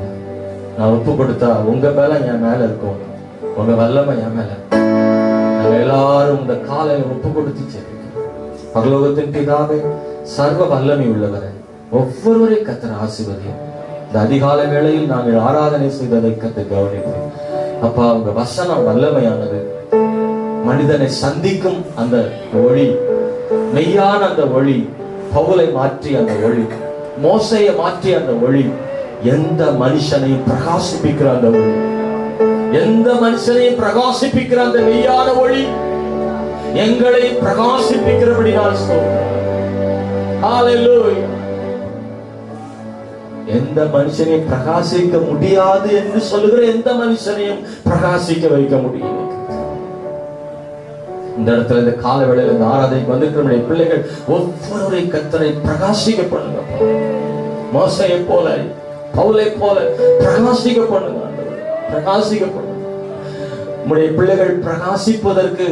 நான் ஒப்பு கொடுத்தா உங்க பலம் என் மேல இருக்கும், உங்க வல்லமை என் மேல. நாங்க எல்லாரும் இந்த காலையில ஒப்பு கொடுத்து ஜெபிக்கிறோம். பரலோகத்தின் பிதாவே, சர்வ வல்லமை உள்ளவரை ஒவ்வொருவரை கர்த்தர் ஆசீர்வதியும். இந்த அதிகாலை வேளையில் நாங்கள் ஆராதனை செய்ததை கர்த்தர் கவனிப்போம். அப்பா, உங்க வசனம் வல்லமையானது. மனிதனை சந்திக்கும் அந்த ஒளி, மெய்யான அந்த ஒளி, பவுலை மாற்றி அந்த ஒளி, மோசையை மாற்றி அந்த ஒளி, எந்த மனுஷனையும் பிரகாசிப்பிக்கிற அந்த ஒளி, எந்த மனுஷனையும் பிரகாசிப்பிக்கிற அந்த மெய்யான ஒளி எங்களை பிரகாசிப்பிக்கிறபடி நான் சொல்றேன். ஹல்லேலூயா. எந்த மனுஷனையும் பிரகாசிக்க முடியாது என்று சொல்லுகிற எந்த மனுஷனையும் பிரகாசிக்க வைக்க முடியும். இந்த இடத்துல இந்த கால வேளையில இந்த ஆராதனைக்கு வந்திருக்கிற பிள்ளைகள் ஒவ்வொருவரை கர்த்தரை பிரகாசிக்க பண்ணுங்க. மோசையை போல, பவுலை போல பிரகாசிக்க பண்ணுங்க. பிரகாசிக்க பண்ணுங்க. உங்களுடைய பிள்ளைகள் பிரகாசிப்பதற்கு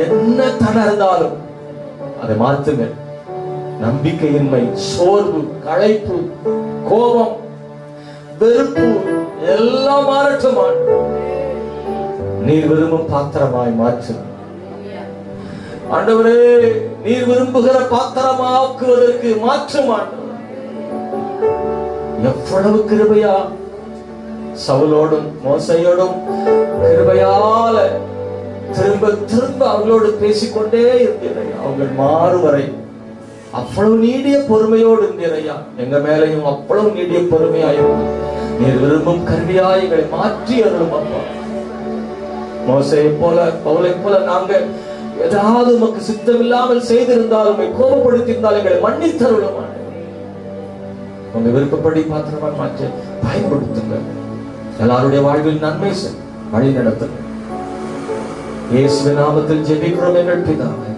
என்ன தடை இருந்தாலும் அதை மாற்றுங்க. நம்பிக்கையின்மை, சோர்வு, களைப்பு, கோபம், வெறுப்பு எல்லாம் மாறட்டும். நீர் விரும்பும் பாத்திரமாய் மாற்று ஆண்டவரே. நீர் விரும்புகிற பாத்திரமாக்குவதற்கு மாற்றும் ஆண்டவர். எவ்வளவு கிருபையா சவுலோடும் மோசையோடும் கிருபையால திரும்ப திரும்ப அவங்களோடு பேசிக்கொண்டே இருந்தீரையா. அவங்கள் மாறுவரை அவ்வளவு நீடிய பொறுமையோடு இருந்தீரையா. எங்க மேலையும் அவ்வளவு நீடிய பொறுமையாயிருக்கும். நீர் விரும்பும் கருவியாய் எங்களை மாற்றி அருளும் அப்பா. மோசேயை போல பவுலை போல நாங்கள் ஏதாவது உமக்கு சித்தமில்லாமல் செய்திருந்தால், உண்மை கோபப்படுத்தியிருந்தால் எங்களை மன்னித்தருளும். உங்க விருப்பப்படி பாத்திரமாக மாற்ற பயன்படுத்துங்க. எல்லாருடைய வாழ்வில் நன்மை வழி நடத்துங்க. இயேசுவின் நாமத்தில் ஜெபிக்கிறோம் எங்கள் பிதாவே.